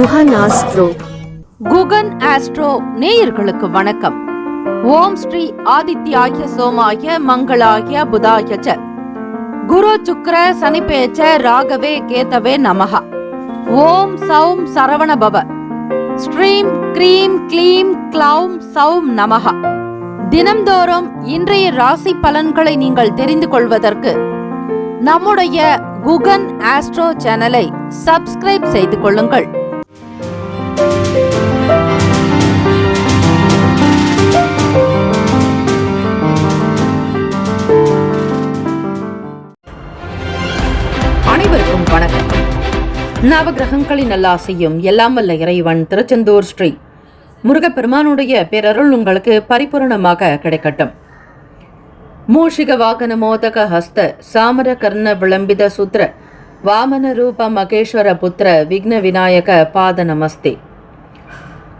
Guhan astro. Guhan astro நேயர்களுக்கு வணக்கம். ஓம் ஸ்ரீ ஆதித்யாய சோமாய மங்களாய புதாய ச குரு சுக்ர சனிபேச்ச ராகவே கேதவே நமஹ. ஓம் சௌம் சரவண பவ. ஸ்ரீம் க்ரீம் க்ளீம் க்ளௌம் சௌம் நமஹ. தினம்தோறும் இன்றைய ராசி பலன்களை நீங்கள் தெரிந்து கொள்வதற்கு நம்முடைய குகன் ஆஸ்ட்ரோ சேனலை சப்ஸ்கிரைப் செய்து கொள்ளுங்கள். அனைவருக்கும் வணக்கம். நவகிரகங்களின் நல்லாசையும் எல்லாம் வல்ல இறைவன் திருச்செந்தூர் ஸ்ரீ முருகப்பெருமானுடைய பேரருள் உங்களுக்கு பரிபூரணமாக கிடைக்கட்டும். மூஷிக வாகன மோதக ஹஸ்த சாமர கர்ண விளம்பித சுத்ர வாமன ரூப மகேஸ்வர புத்திர விக்ன விநாயக பாத நமஸ்தே.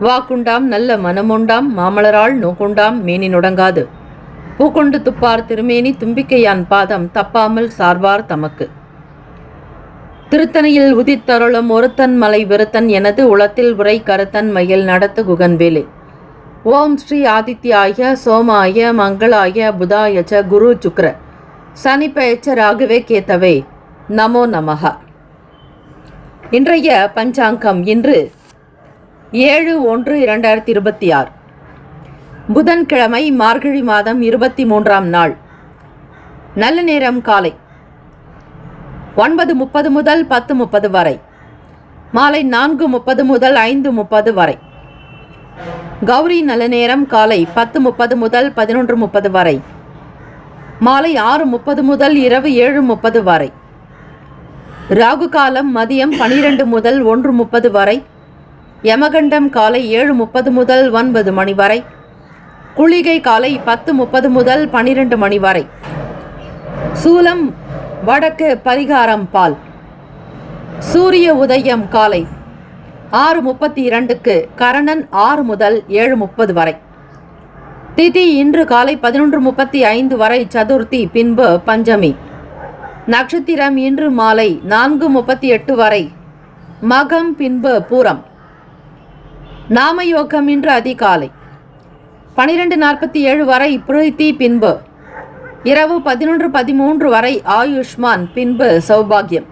வாக்குண்டாம் நல்ல மனமுண்டாம் மாமலரால் நோக்குண்டாம் மேனி நுடங்காது பூக்கொண்டு துப்பார் திருமேனி தும்பிக்கையான் பாதம் தப்பாமல் சார்வார் தமக்கு. திருத்தணியில் உதித்தருளும் ஒருத்தன் மலை விருத்தன் எனது உளத்தில் உரை கருத்தன் மயில் நடத்து குகன்வேலே. ஓம் ஸ்ரீ ஆதித்யாய சோமாய மங்களாய புதாய ச குரு சுக்ர சனிபேச்ச ராகவே கேதவே நமோ நமஹ. இன்றைய பஞ்சாங்கம் இன்று 7/1/2026 புதன்கிழமை, மார்கழி மாதம் 23ஆம் நாள். நல்ல நேரம் காலை 9:30 முதல் 10:30 வரை, மாலை 4:30 முதல் 5:30 வரை. கௌரி நல்ல நேரம் காலை 10:30 முதல் 11:30 வரை, மாலை 6:30 முதல் இரவு 7:30 வரை. ராகு காலம் மதியம் 12 முதல் 1:30 வரை. யமகண்டம் காலை 7:30 முதல் 9 மணி வரை. குளிகை காலை 10:30 முதல் 12 மணி வரை. சூலம் வடக்கு, பரிகாரம் பால். சூரிய உதயம் காலை 6:32க்கு, கரணன் 6 முதல் 7:30 வரை. திதி இன்று காலை 11:35 வரை சதுர்த்தி, பின்பு பஞ்சமி. நட்சத்திரம் இன்று மாலை 4:38 வரை மகம், பின்பு பூரம். நாமயோகம் இன்று அதிகாலை 12:47 வரை பிரீத்தி, பின்பு இரவு 11:13 வரை ஆயுஷ்மான், பின்பு சௌபாகியம்.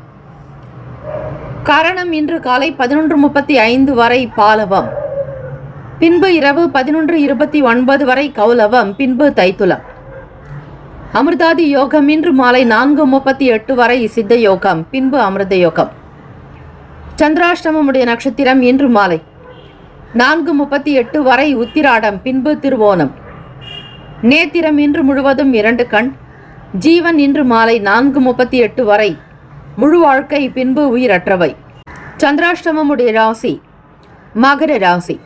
கரணம் இன்று காலை 11:35 வரை பாலவம், பின்பு இரவு 11:29 வரை கௌலவம், பின்பு தைத்துலம். அமிர்தாதி யோகம் இன்று மாலை 4:38 வரை சித்த யோகம், பின்பு அமிர்த யோகம். சந்திராஷ்டமமுடைய நட்சத்திரம் இன்று மாலை 4:38 வரை உத்திராடம், பின்பு திருவோணம். நேத்திரம் இன்று முழுவதும் 2 கண். ஜீவன் இன்று மாலை 4:38 வரை முழு வாழ்க்கை, பின்பு உயிரற்றவை. சந்திராஷ்டமமுடைய ராசி மகர ராசி.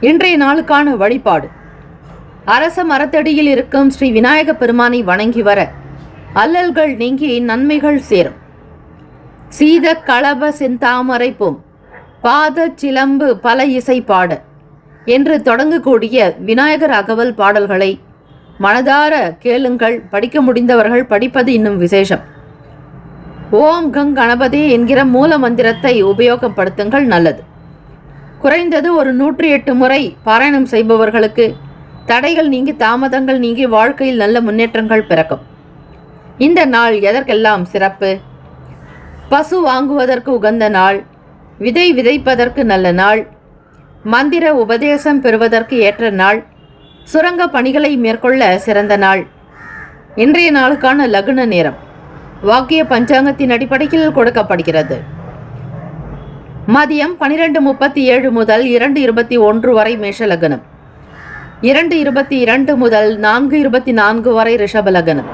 இன்றைய நாளுக்கான வழிபாடு: அரச மரத்தடியில் இருக்கும் ஸ்ரீ விநாயக பெருமானை வணங்கி வர அல்லல்கள் நீங்கி நன்மைகள் சேரும். சீத களப செந்தாமரை பூம் பாத சிலம்பு பல இசை பாட என்று தொடங்கக்கூடிய விநாயகர் அகவல் பாடல்களை மனதார கேளுங்கள். படிக்க முடிந்தவர்கள் படிப்பது இன்னும் விசேஷம். ஓம் கங் கணபதி என்கிற மூல மந்திரத்தை உபயோகப்படுத்துங்கள், நல்லது. குறைந்தது ஒரு 108 முறை பாராயணம் செய்பவர்களுக்கு தடைகள் நீங்கி, தாமதங்கள் நீங்கி, வாழ்க்கையில் நல்ல முன்னேற்றங்கள் பிறக்கும். இந்த நாள் எதற்கெல்லாம் சிறப்பு? பசு வாங்குவதற்கு உகந்த நாள், விதை விதைப்பதற்கு நல்ல நாள், மந்திர உபதேசம் பெறுவதற்கு ஏற்ற நாள், சுரங்க பணிகளை மேற்கொள்ள சிறந்த நாள். இன்றைய நாளுக்கான லக்ன நேரம் வாக்கிய பஞ்சாங்கத்தின் அடிப்படையில் கொடுக்கப்படுகிறது. மதியம் 12:37 முதல் 2:21 வரை மேஷ லக்னம், 2:22 முதல் 4:24 வரை ரிஷப லக்னம்,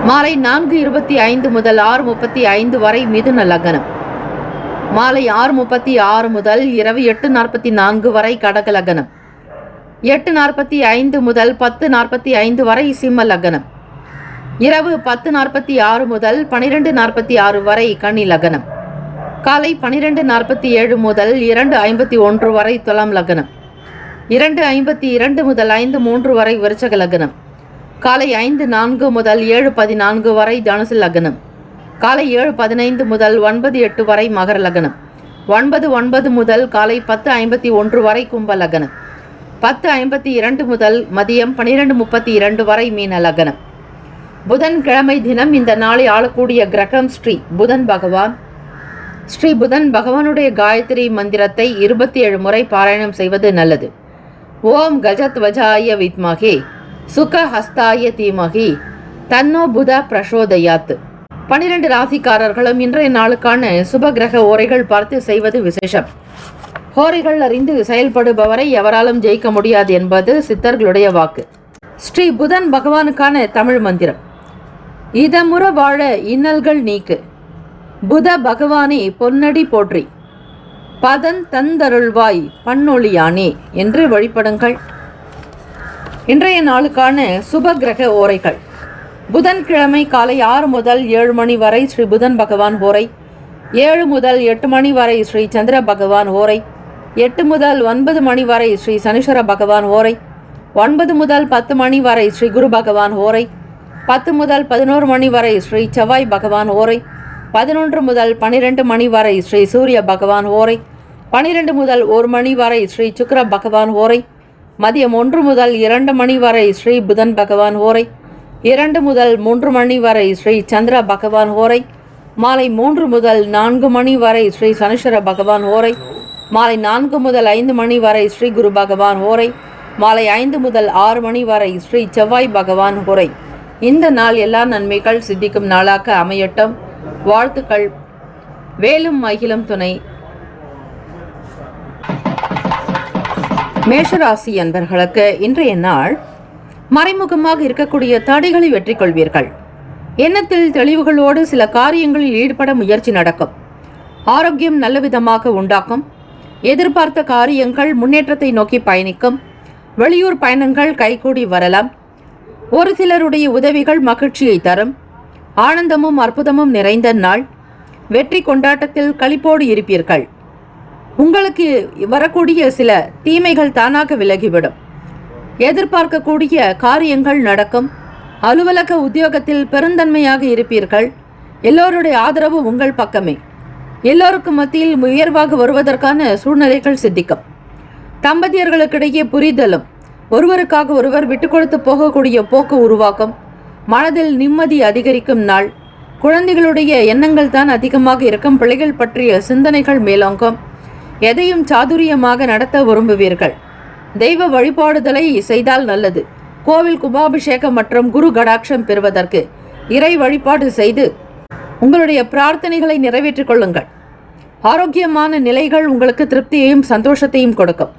மாலை 4:25 முதல் 6:35 வரை மிதுன லக்னம், மாலை 6:36 முதல் இரவு 8:44 வரை கடக லக்னம், 8:45 முதல் 10:45 வரை சிம்ம லக்னம், இரவு 10:46 முதல் 12:46 வரை கன்னி லக்னம், காலை 12:47 முதல் 2:51 வரை துலாம் லக்னம், 2:52 முதல் 5:03 வரை விருச்சக லக்னம், காலை 5:04 முதல் 7:14 வரை தனுசு லக்னம், காலை 7:15 முதல் 9:08 வரை மகர லக்னம், 9:09 முதல் காலை 10:51 வரை கும்ப லக்னம். 10:52 முதல் மதியம் 12:32 வரை மீன லக்னம். புதன்கிழமை தினம் இந்த நாளை ஆளக்கூடிய கிரகம் ஸ்ரீ புதன் பகவான். ஸ்ரீ புதன் பகவானுடைய காயத்ரி மந்திரத்தை 27 முறை பாராயணம் செய்வது நல்லது. ஓம் கஜத்வஜாய வித்மகே சுகஹஸ்தாய தீமகி தன்னோ புத பிரசோதயாத். 12 ராசிக்காரர்களும் இன்றைய நாளுக்கான சுப கிரக ஓரைகள் பார்த்து செய்வது விசேஷம். ஹோரைகள் அறிந்து செயல்படுபவரை எவராலும் ஜெயிக்க முடியாது என்பது சித்தர்களுடைய வாக்கு. ஸ்ரீ புதன் பகவானுக்கான தமிழ் மந்திரம்: இதமுற வாழ இன்னல்கள் நீக்கு, புத பகவானே பொன்னடி போற்றி, பதன் தந்தருள்வாய் பன்னொழியானே என்று வழிபடுங்கள். இன்றைய நாளுக்கான சுப கிரக ஓரைகள்: புதன்கிழமை காலை 6 முதல் 7 மணி வரை ஸ்ரீ புதன் பகவான் ஹோரை, 7 முதல் 8 மணி வரை ஸ்ரீ சந்திர பகவான் ஹோரை, 8 முதல் 9 மணி வரை ஸ்ரீ சனீஸ்வர பகவான் ஹோரை, 9 முதல் 10 மணி வரை ஸ்ரீ குரு பகவான் ஹோரை, 10 முதல் 11 மணி வரை ஸ்ரீ செவ்வாய் பகவான் ஹோரை, 11 முதல் 12 மணி வரை ஸ்ரீ சூரிய பகவான் ஹோரை, 12 முதல் 1 மணி வரை ஸ்ரீ சுக்கிர பகவான் ஹோரை, மதியம் 1 முதல் 2 மணி வரை ஸ்ரீ புதன் பகவான் ஹோரை, 2 முதல் 3 மணி வரை ஸ்ரீ சந்திர பகவான் ஹோரை, மாலை 3 முதல் 4 மணி வரை ஸ்ரீ சனீஸ்வர பகவான் ஹோரை, மாலை 4 முதல் 5 மணி வரை ஸ்ரீ குரு பகவான் ஹோரை, மாலை 5 முதல் 6 மணி வரை ஸ்ரீ செவ்வாய் பகவான் ஹோரை. இந்த நாள் எல்லா நன்மைகள் சித்திக்கும் நாளாக அமையட்டும். வாழ்த்துக்கள். வேலும் மகிழும் துணை. மேஷராசி அன்பர்களுக்கு இன்றைய நாள் மறைமுகமாக இருக்கக்கூடிய தடைகளை வெற்றி கொள்வீர்கள். எண்ணத்தில் தெளிவுகளோடு சில காரியங்களில் ஈடுபட முயற்சி நடக்கும். ஆரோக்கியம் நல்ல விதமாக உண்டாக்கும். எதிர்பார்த்த காரியங்கள் முன்னேற்றத்தை நோக்கி பயணிக்கும். வெளியூர் பயணங்கள் கைகூடி வரலாம். ஒரு சிலருடைய உதவிகள் மகிழ்ச்சியை தரும். ஆனந்தமும் அற்புதமும் நிறைந்த நாள். வெற்றி கொண்டாட்டத்தில் களிப்போடு இருப்பீர்கள். உங்களுக்கு வரக்கூடிய சில தீமைகள் தானாக விலகிவிடும். எதிர்பார்க்கக்கூடிய காரியங்கள் நடக்கும். அலுவலக உத்தியோகத்தில் பெருந்தன்மையாக இருப்பீர்கள். எல்லோருடைய ஆதரவு உங்கள் பக்கமே. எல்லோருக்கும் மத்தியில் உயர்வாக வருவதற்கான சூழ்நிலைகள் சித்திக்கும். தம்பதியர்களுக்கிடையே புரிதலும் ஒருவருக்காக ஒருவர் விட்டு கொடுத்து போகக்கூடிய போக்கு உருவாக்கும். மனதில் நிம்மதி அதிகரிக்கும் நாள். குழந்தைகளுடைய எண்ணங்கள் தான் அதிகமாக இருக்கும். பிள்ளைகள் பற்றிய சிந்தனைகள் மேலோங்கும். எதையும் சாதுரியமாக நடத்த விரும்புவீர்கள். தெய்வ வழிபாடுதலை செய்தால் நல்லது. கோவில் கும்பாபிஷேகம் மற்றும் குரு கடாட்சம் பெறுவதற்கு இறை வழிபாடு செய்து உங்களுடைய பிரார்த்தனைகளை நிறைவேற்றிக் கொள்ளுங்கள். ஆரோக்கியமான நிலைகள் உங்களுக்கு திருப்தியையும் சந்தோஷத்தையும் கொடுக்கும்.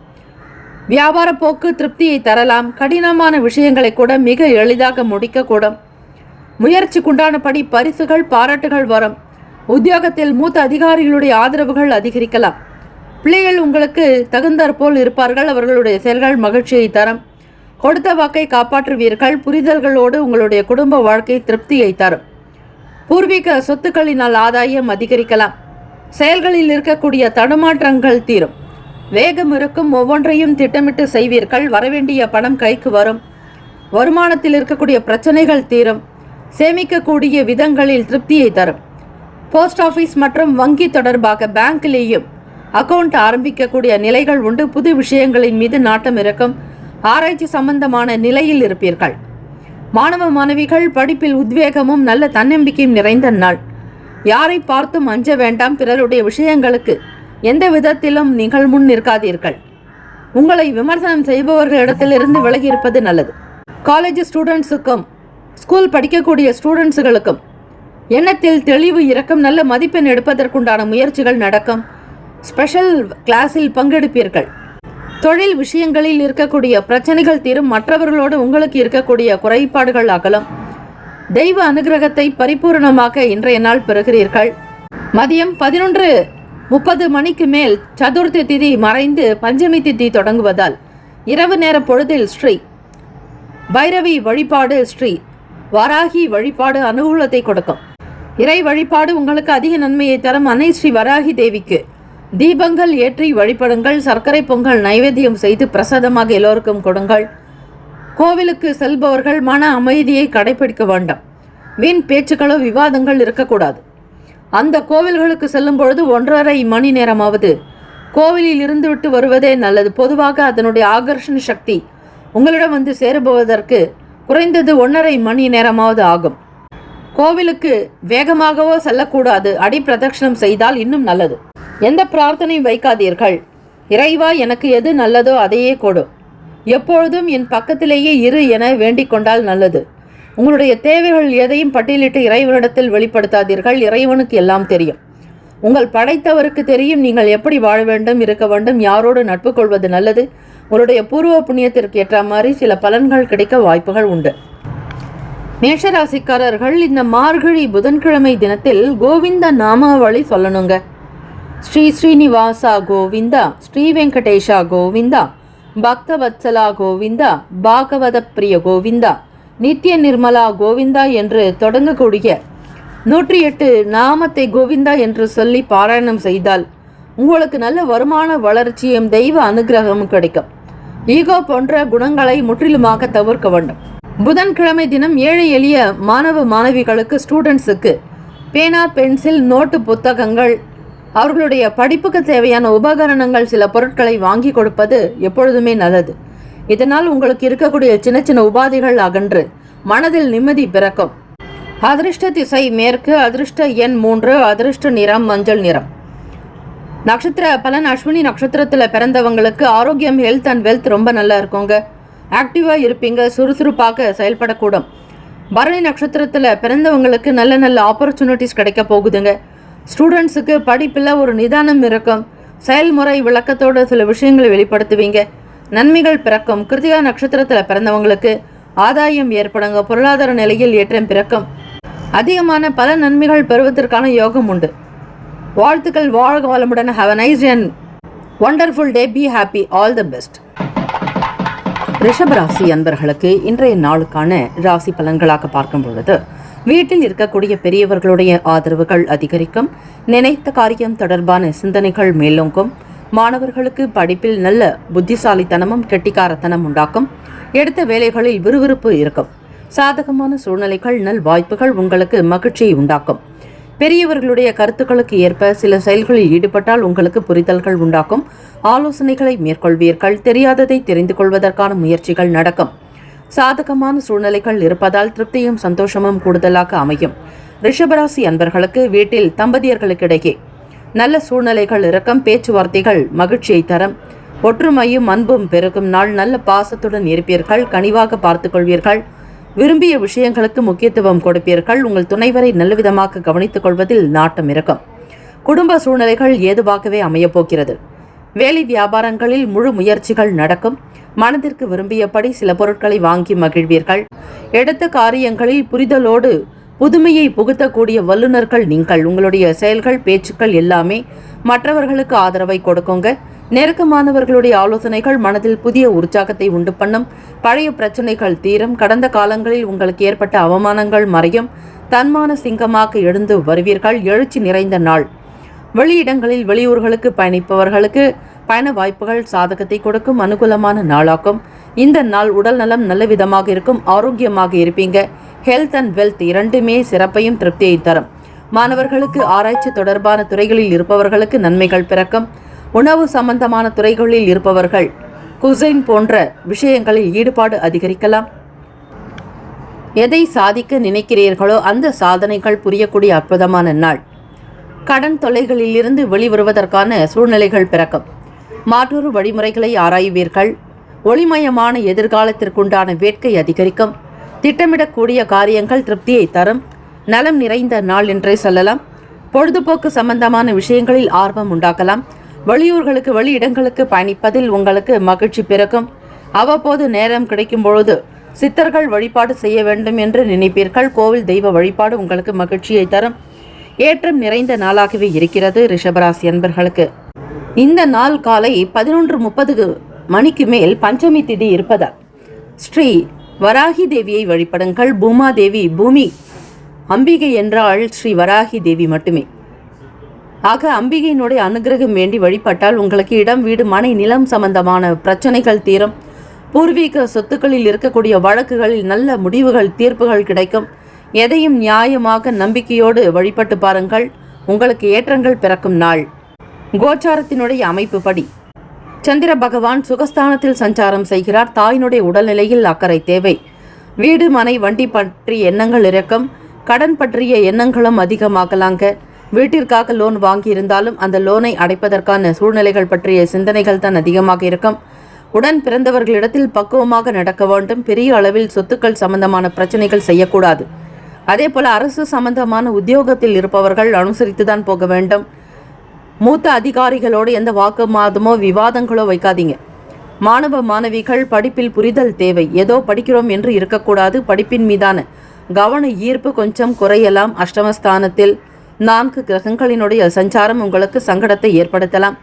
வியாபார போக்கு திருப்தியை தரலாம். கடினமான விஷயங்களை கூட மிக எளிதாக முடிக்கக்கூடும். முயற்சிக்குண்டானபடி பரிசுகள் பாராட்டுகள் வரும். உத்தியோகத்தில் மூத்த அதிகாரிகளுடைய ஆதரவுகள் அதிகரிக்கலாம். பிள்ளைகள் உங்களுக்கு தகுந்தாற்போல் இருப்பார்கள். அவர்களுடைய செயல்கள் மகிழ்ச்சியை தரும். கொடுத்த வாக்கை காப்பாற்றுவீர்கள். புரிதல்களோடு உங்களுடைய குடும்ப வாழ்க்கை திருப்தியை தரும். பூர்வீக சொத்துக்களினால் ஆதாயம் அதிகரிக்கலாம். செயல்களில் இருக்கக்கூடிய தடுமாற்றங்கள் தீரும். வேகம் இருக்கும். ஒவ்வொன்றையும் திட்டமிட்டு செய்வீர்கள். வரவேண்டிய பணம் கைக்கு வரும். வருமானத்தில் இருக்கக்கூடிய பிரச்சனைகள் தீரும். சேமிக்கக்கூடிய விதங்களில் திருப்தியை தரும். போஸ்ட் ஆஃபீஸ் மற்றும் வங்கி தொடர்பாக பேங்கிலேயும் அக்கவுண்ட் ஆரம்பிக்கக்கூடிய நிலைகள் உண்டு. புது விஷயங்களின் மீது நாட்டம் இருக்கும். ஆராய்ச்சி சம்பந்தமான நிலையில் இருப்பீர்கள். மாணவ மாணவிகள் படிப்பில் உத்வேகமும் நல்ல தன்னம்பிக்கையும் நிறைந்த நாள். யாரை பார்த்தும் அஞ்ச வேண்டாம். பிறருடைய விஷயங்களுக்கு எந்த விதத்திலும் நீங்கள் முன் நிற்காதீர்கள். உங்களை விமர்சனம் செய்பவர்களிடத்திலிருந்து விலகி இருப்பது நல்லது. காலேஜ் ஸ்டூடெண்ட்ஸுக்கும் ஸ்கூல் படிக்கக்கூடிய ஸ்டூடெண்ட்ஸுகளுக்கும் எண்ணத்தில் தெளிவு இருக்கும். நல்ல மதிப்பெண் எடுப்பதற்குண்டான முயற்சிகள் நடக்கும். ஸ்பெஷல் கிளாஸில் பங்கெடுப்பீர்கள். தொழில் விஷயங்களில் இருக்கக்கூடிய பிரச்சனைகள் தீரும். மற்றவர்களோடு உங்களுக்கு இருக்கக்கூடிய குறைபாடுகள் அகலும். தெய்வ அனுகிரகத்தை பரிபூர்ணமாக இன்றைய நாள் பெறுகிறீர்கள். மதியம் 11:30 மணிக்கு மேல் சதுர்த்தி திதி மறைந்து பஞ்சமி திதி தொடங்குவதால் இரவு நேர பொழுதில் ஸ்ரீ பைரவி வழிபாடு, ஸ்ரீ வராகி வழிபாடு அனுகூலத்தை கொடுக்கும். இறை வழிபாடு உங்களுக்கு அதிக நன்மையை தரும். அன்னை ஸ்ரீ வராகி தேவிக்கு தீபங்கள் ஏற்றி வழிபடுங்கள். சர்க்கரை பொங்கல் நைவேத்தியம் செய்து பிரசாதமாக எல்லோருக்கும் கொடுங்கள். கோவிலுக்கு செல்பவர்கள் மன அமைதியை கடைபிடிக்க வேண்டாம். வீண் பேச்சுக்களோ விவாதங்கள் இருக்கக்கூடாது. அந்த கோவில்களுக்கு செல்லும் பொழுது 1.5 மணி நேரமாவது கோவிலில் இருந்து விட்டு வருவதே நல்லது. பொதுவாக அதனுடைய ஆகர்ஷண சக்தி உங்களிடம் வந்து சேருபவதற்கு குறைந்தது 1.5 மணி நேரமாவது ஆகும். கோவிலுக்கு வேகமாகவோ செல்லக்கூடாது. அடி பிரதட்சணம் செய்தால் இன்னும் நல்லது. எந்த பிரார்த்தனையும் வைக்காதீர்கள். இறைவா, எனக்கு எது நல்லதோ அதையே கொடு, எப்பொழுதும் என் பக்கத்திலேயே இரு என வேண்டிக் கொண்டால் நல்லது. உங்களுடைய தேவைகள் எதையும் பட்டியலிட்டு இறைவனிடத்தில் வெளிப்படுத்தாதீர்கள். இறைவனுக்கு எல்லாம் தெரியும். உங்கள் படைத்தவருக்கு தெரியும் நீங்கள் எப்படி வாழ வேண்டும், இருக்க வேண்டும், யாரோடு நட்பு கொள்வது நல்லது. உங்களுடைய பூர்வ புண்ணியத்திற்கு ஏற்ற மாதிரி சில பலன்கள் கிடைக்க வாய்ப்புகள் உண்டு. மேஷராசிக்காரர்கள் இந்த மார்கழி புதன்கிழமை தினத்தில் கோவிந்த நாமாவளி சொல்லணுங்க. ஸ்ரீ ஸ்ரீனிவாசா கோவிந்தா, ஸ்ரீ வெங்கடேஷா கோவிந்தா, பக்தவத்சலா கோவிந்தா, பாகவத பிரிய கோவிந்தா, நித்திய நிர்மலா கோவிந்தா என்று தொடங்கக்கூடிய 108 நாமத்தை கோவிந்தா என்று சொல்லி பாராயணம் செய்தால் உங்களுக்கு நல்ல வருமான வளர்ச்சியும் தெய்வ அனுகிரகமும் கிடைக்கும். ஈகோ போன்ற குணங்களை முற்றிலுமாக தவிர்க்க வேண்டும். புதன்கிழமை தினம் ஏழை எளிய மாணவ மாணவிகளுக்கு, ஸ்டூடெண்ட்ஸுக்கு பேனா, பென்சில், நோட்டு, புத்தகங்கள், அவர்களுடைய படிப்புக்கு தேவையான உபகரணங்கள், சில பொருட்களை வாங்கி கொடுப்பது எப்பொழுதுமே நல்லது. இதனால் உங்களுக்கு இருக்கக்கூடிய சின்ன சின்ன உபாதைகள் அகன்று மனதில் நிம்மதி பிறக்கும். அதிர்ஷ்ட திசை மேற்கு, அதிர்ஷ்ட எண் 3, அதிர்ஷ்ட நிறம் மஞ்சள் நிறம். நட்சத்திர பலன் அஸ்வினி நட்சத்திரத்தில் பிறந்தவங்களுக்கு ஆரோக்கியம், ஹெல்த் அண்ட் வெல்த் ரொம்ப நல்லா இருக்குங்க. ஆக்டிவாக இருப்பீங்க, சுறுசுறுப்பாக செயல்படக்கூடும். பரணி நட்சத்திரத்தில் பிறந்தவங்களுக்கு நல்ல நல்ல ஆப்பர்ச்சுனிட்டிஸ் கிடைக்க போகுதுங்க. ஸ்டூடெண்ட்ஸுக்கு படிப்பில் ஒரு நிதானம் இருக்கும். செயல்முறை விளக்கத்தோடு சில விஷயங்களை வெளிப்படுத்துவீங்க. நன்மைகள் பிறக்கும். கிருத்திகா நட்சத்திரத்தில் பிறந்தவங்களுக்கு ஆதாயம் ஏற்படுங்க. பொருளாதார நிலையில் ஏற்றம் பிறக்கும். அதிகமான பல நன்மைகள் பெறுவதற்கான யோகம் உண்டு. வாழ்த்துக்கள். வாழ்க வளமுடன். Have a nice and wonderful day. Be happy. All the best. ரிஷபராசி அன்பர்களுக்கு இன்றைய நாளுக்கான ராசி பலன்களாக பார்க்கும் பொழுது, வீட்டில் இருக்கக்கூடிய பெரியவர்களுடைய ஆதரவுகள் அதிகரிக்கும். நினைத்த காரியம் தொடர்பான சிந்தனைகள் மேலோங்கும். மாணவர்களுக்கு படிப்பில் நல்ல புத்திசாலித்தனமும் கெட்டிக்காரத்தனம் உண்டாக்கும். எடுத்த வேலைகளில் விறுவிறுப்பு இருக்கும். சாதகமான சூழ்நிலைகள், நல் வாய்ப்புகள் உங்களுக்கு மகிழ்ச்சியை உண்டாக்கும். பெரியவர்களுடைய கருத்துக்களுக்கு ஏற்ப சில செயல்களில் ஈடுபட்டால் உங்களுக்கு புரிதல்கள் உண்டாக்கும். ஆலோசனைகளை மேற்கொள்வீர்கள். தெரியாததை தெரிந்து கொள்வதற்கான முயற்சிகள் நடக்கும். சாதகமான சூழ்நிலைகள் இருப்பதால் திருப்தியும் சந்தோஷமும் கூடுதலாக அமையும். ரிஷபராசி அன்பர்களுக்கு வீட்டில் தம்பதியர்களுக்கிடையே நல்ல சூழ்நிலைகள் இருக்கும். பேச்சுவார்த்தைகள் மகிழ்ச்சியை தரும். ஒற்றுமையும் அன்பும் பெருகும் நாள். நல்ல பாசத்துடன் இருப்பீர்கள். கனிவாக பார்த்து கொள்வீர்கள். விரும்பிய விஷயங்களுக்கு முக்கியத்துவம் கொடுப்பீர்கள். உங்கள் துணைவரை நல்லவிதமாக கவனித்துக் கொள்வதில் நாட்டம் இருக்கும். குடும்ப சூழ்நிலைகள் ஏதுவாகவே அமையப்போகிறது. வேலை வியாபாரங்களில் முழு முயற்சிகள் நடக்கும். மனதிற்கு விரும்பியபடி சில பொருட்களை வாங்கி மகிழ்வீர்கள். எடுத்த காரியங்களில் புரிதலோடு புதுமையை புகுத்தக்கூடிய வல்லுநர்கள் நீங்கள். உங்களுடைய செயல்கள், பேச்சுக்கள் எல்லாமே மற்றவர்களுக்கு ஆதரவை கொடுக்குங்க. நெருக்கமானவர்களுடைய ஆலோசனைகள் மனதில் புதிய உற்சாகத்தை உண்டு பண்ணும். பழைய பிரச்சனைகள் தீரும். கடந்த காலங்களில் உங்களுக்கு ஏற்பட்ட அவமானங்கள் மறையும். தன்மான சிங்கமாக எழுந்து வருவீர்கள். எழுச்சி நிறைந்த நாள். வெளியிடங்களில் வெளியூர்களுக்கு பயணிப்பவர்களுக்கு பயண வாய்ப்புகள் சாதகத்தை கொடுக்கும். அனுகூலமான நாளாக்கும். இந்த நாள் உடல் நலம் நல்ல விதமாக இருக்கும். ஆரோக்கியமாக இருப்பீங்க. ஹெல்த் அண்ட் வெல்த் இரண்டுமே சிறப்பையும் திருப்தியை தரும். மாணவர்களுக்கு ஆராய்ச்சி தொடர்பான துறைகளில் இருப்பவர்களுக்கு நன்மைகள் பிறக்கும். உணவு சம்பந்தமான துறைகளில் இருப்பவர்கள் குசைன் போன்ற விஷயங்களில் ஈடுபாடு அதிகரிக்கலாம். எதை சாதிக்க நினைக்கிறீர்களோ அந்த சாதனைகள் புரியக்கூடிய அற்புதமான நாள். கடன் தொல்லைகளில் இருந்து வெளிவருவதற்கான சூழ்நிலைகள் பிறக்கும். மாற்றொரு வழிமுறைகளை ஆராய்வீர்கள். ஒளிமயமான எதிர்காலத்திற்குண்டான வேட்கை அதிகரிக்கும். திட்டமிடக்கூடிய காரியங்கள் திருப்தியை தரும். நலம் நிறைந்த நாள் என்றே சொல்லலாம். பொழுதுபோக்கு சம்பந்தமான விஷயங்களில் ஆர்வம் உண்டாக்கலாம். வெளியூர்களுக்கு, வெளியிடங்களுக்கு பயணிப்பதில் உங்களுக்கு மகிழ்ச்சி பிறக்கும். அவ்வப்போது நேரம் கிடைக்கும் பொழுது சித்தர்கள் வழிபாடு செய்ய வேண்டும் என்று நினைப்பீர்கள். கோவில் தெய்வ வழிபாடு உங்களுக்கு மகிழ்ச்சியை தரும். ஏற்றம் நிறைந்த நாளாகவே இருக்கிறது. ரிஷபராசி அன்பர்களுக்கு இந்த நாள் காலை 11:30 மணிக்கு மேல் பஞ்சமி திதி இருப்பதால் ஸ்ரீ வராகி தேவியை வழிபடுங்கள். பூமாதேவி, பூமி அம்பிகை என்றால் ஸ்ரீ வராகி தேவி மட்டுமே. ஆக அம்பிகையினுடைய அனுகிரகம் வேண்டி வழிபட்டால் உங்களுக்கு இடம், வீடு, மனை, நிலம் சம்பந்தமான பிரச்சனைகள் தீரும். பூர்வீக சொத்துக்களில் இருக்கக்கூடிய வழக்குகளில் நல்ல முடிவுகள், தீர்ப்புகள் கிடைக்கும். எதையும் நியாயமாக நம்பிக்கையோடு வழிபட்டு பாருங்கள். உங்களுக்கு ஏற்றங்கள் பிறக்கும் நாள். கோச்சாரத்தினுடைய அமைப்பு படி சந்திர பகவான் சுகஸ்தானத்தில் சஞ்சாரம் செய்கிறார். தாயினுடைய உடல்நிலையில் அக்கறை தேவை. வீடு மனை வண்டி பற்றிய எண்ணங்கள் இருக்கும். கடன் பற்றிய எண்ணங்களும் அதிகமாகலாங்க. வீட்டிற்காக லோன் வாங்கியிருந்தாலும் அந்த லோனை அடைப்பதற்கான சூழ்நிலைகள் பற்றிய சிந்தனைகள் தான் அதிகமாக இருக்கும். உடன் பிறந்தவர்களிடத்தில் பக்குவமாக நடக்க வேண்டும். பெரிய அளவில் சொத்துக்கள் சம்பந்தமான பிரச்சனைகள் செய்யக்கூடாது. அதே போல அரசு சம்பந்தமான உத்தியோகத்தில் இருப்பவர்கள் அனுசரித்துதான் போக வேண்டும். மூத்த அதிகாரிகளோடு எந்த வாக்குவாதமோ விவாதங்களோ வைக்காதீங்க. மாணவ மாணவிகள் படிப்பில் புரிதல் தேவை. ஏதோ படிக்கிறோம் என்று இருக்கக்கூடாது. படிப்பின் மீதான கவன ஈர்ப்பு கொஞ்சம் குறையலாம். அஷ்டமஸ்தானத்தில் 4 கிரகங்களினுடைய சஞ்சாரம் உங்களுக்கு சங்கடத்தை ஏற்படுத்தலாம்.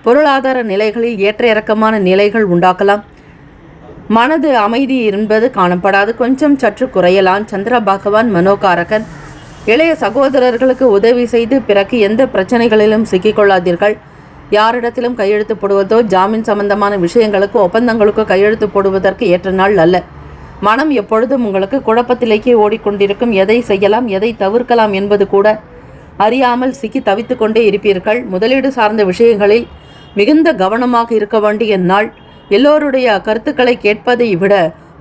பொருளாதார நிலைகளில் ஏற்ற இறக்கமான நிலைகள் உண்டாக்கலாம். மனது அமைதி என்பது காணப்படாது. கொஞ்சம் சற்று குறையலாம். சந்திர பகவான் மனோகாரகன். இளைய சகோதரர்களுக்கு உதவி செய்து பிறகு எந்த பிரச்சனைகளிலும் சிக்கிக்கொள்ளாதீர்கள். யாரிடத்திலும் கையெழுத்து போடுவதோ ஜாமீன் சம்பந்தமான விஷயங்களுக்கு ஒப்பந்தங்களுக்கோ கையெழுத்து போடுவதற்கு ஏற்ற நாள் அல்ல. மனம் எப்பொழுதும் உங்களுக்கு குழப்பத்திலேயே ஓடிக்கொண்டிருக்கும். எதை செய்யலாம் எதை தவிர்க்கலாம் என்பது கூட அறியாமல் சிக்கி தவித்து கொண்டே இருப்பீர்கள். முதலீடு சார்ந்த விஷயங்களில் மிகுந்த கவனமாக இருக்க வேண்டிய நாள். எல்லோருடைய கருத்துக்களை கேட்பதை விட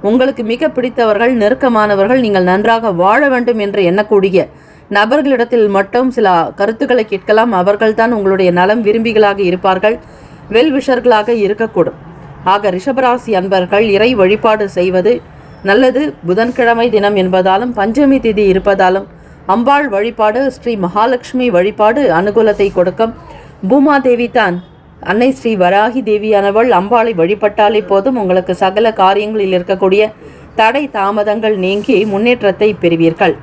உங்களுக்கு மிக பிடித்தவர்கள் நெருக்கமானவர்கள் நீங்கள் நன்றாக வாழ வேண்டும் என்று எண்ணக்கூடிய நபர்களிடத்தில் மட்டும் சில கருத்துக்களை கேட்கலாம். அவர்கள்தான் உங்களுடைய நலம் விரும்பிகளாக இருப்பார்கள். வெல்விஷர்களாக இருக்கக்கூடும். ஆக ரிஷபராசி அன்பர்கள் இறை வழிபாடு செய்வது நல்லது. புதன்கிழமை தினம் என்பதாலும் பஞ்சமி திதி இருப்பதாலும் அம்பாள் வழிபாடு ஸ்ரீ மகாலட்சுமி வழிபாடு அனுகூலத்தை கொடுக்கும். பூமாதேவி தான் அன்னை ஸ்ரீ வராகி தேவியானவள். அம்பாளை வழிபட்டாலே போதும் உங்களுக்கு சகல காரியங்களில் இருக்கக்கூடிய தடை தாமதங்கள் நீங்கி முன்னேற்றத்தை பெறுவீர்கள்.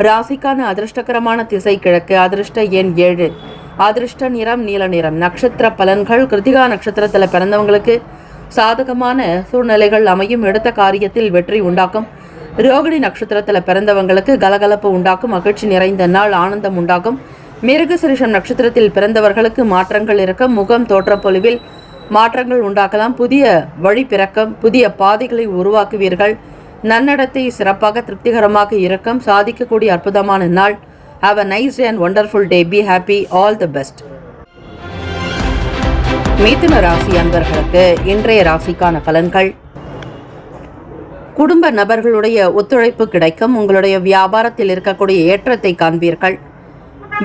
ராசிக்கான அதிர்ஷ்டகரமான திசை கிழக்கு. அதிர்ஷ்ட எண் 7. அதிர்ஷ்ட நிறம் நீல நிறம். நட்சத்திர பலன்கள். கிருத்திகா நட்சத்திரத்தில் பிறந்தவங்களுக்கு சாதகமான சூழ்நிலைகள் அமையும். எடுத்த காரியத்தில் வெற்றி உண்டாக்கும். ரோகிணி நட்சத்திரத்தில் பிறந்தவங்களுக்கு கலகலப்பு உண்டாக்கும். மகிழ்ச்சி நிறைந்த நாள். ஆனந்தம் உண்டாகும். மிருகசீரிஷம் நட்சத்திரத்தில் பிறந்தவர்களுக்கு மாற்றங்கள் இருக்கும். முகம் தோற்றப்பொழிவில் மாற்றங்கள் உண்டாக்கலாம். புதிய வழி பிறக்கம். புதிய பாதைகளை உருவாக்குவீர்கள். நன்னடத்தை சிறப்பாக திருப்திகரமாக இருக்கும். சாதிக்கக்கூடிய அற்புதமான நாள். Have a nice day and wonderful day. Be happy. All the best. மிதுன ராசி அன்பர்களுக்கு இன்றைய ராசிக்கான பலன்கள். குடும்ப நபர்களுடைய ஒத்துழைப்பு கிடைக்கும். உங்களுடைய வியாபாரத்தில் இருக்கக்கூடிய ஏற்றத்தை காண்பீர்கள்.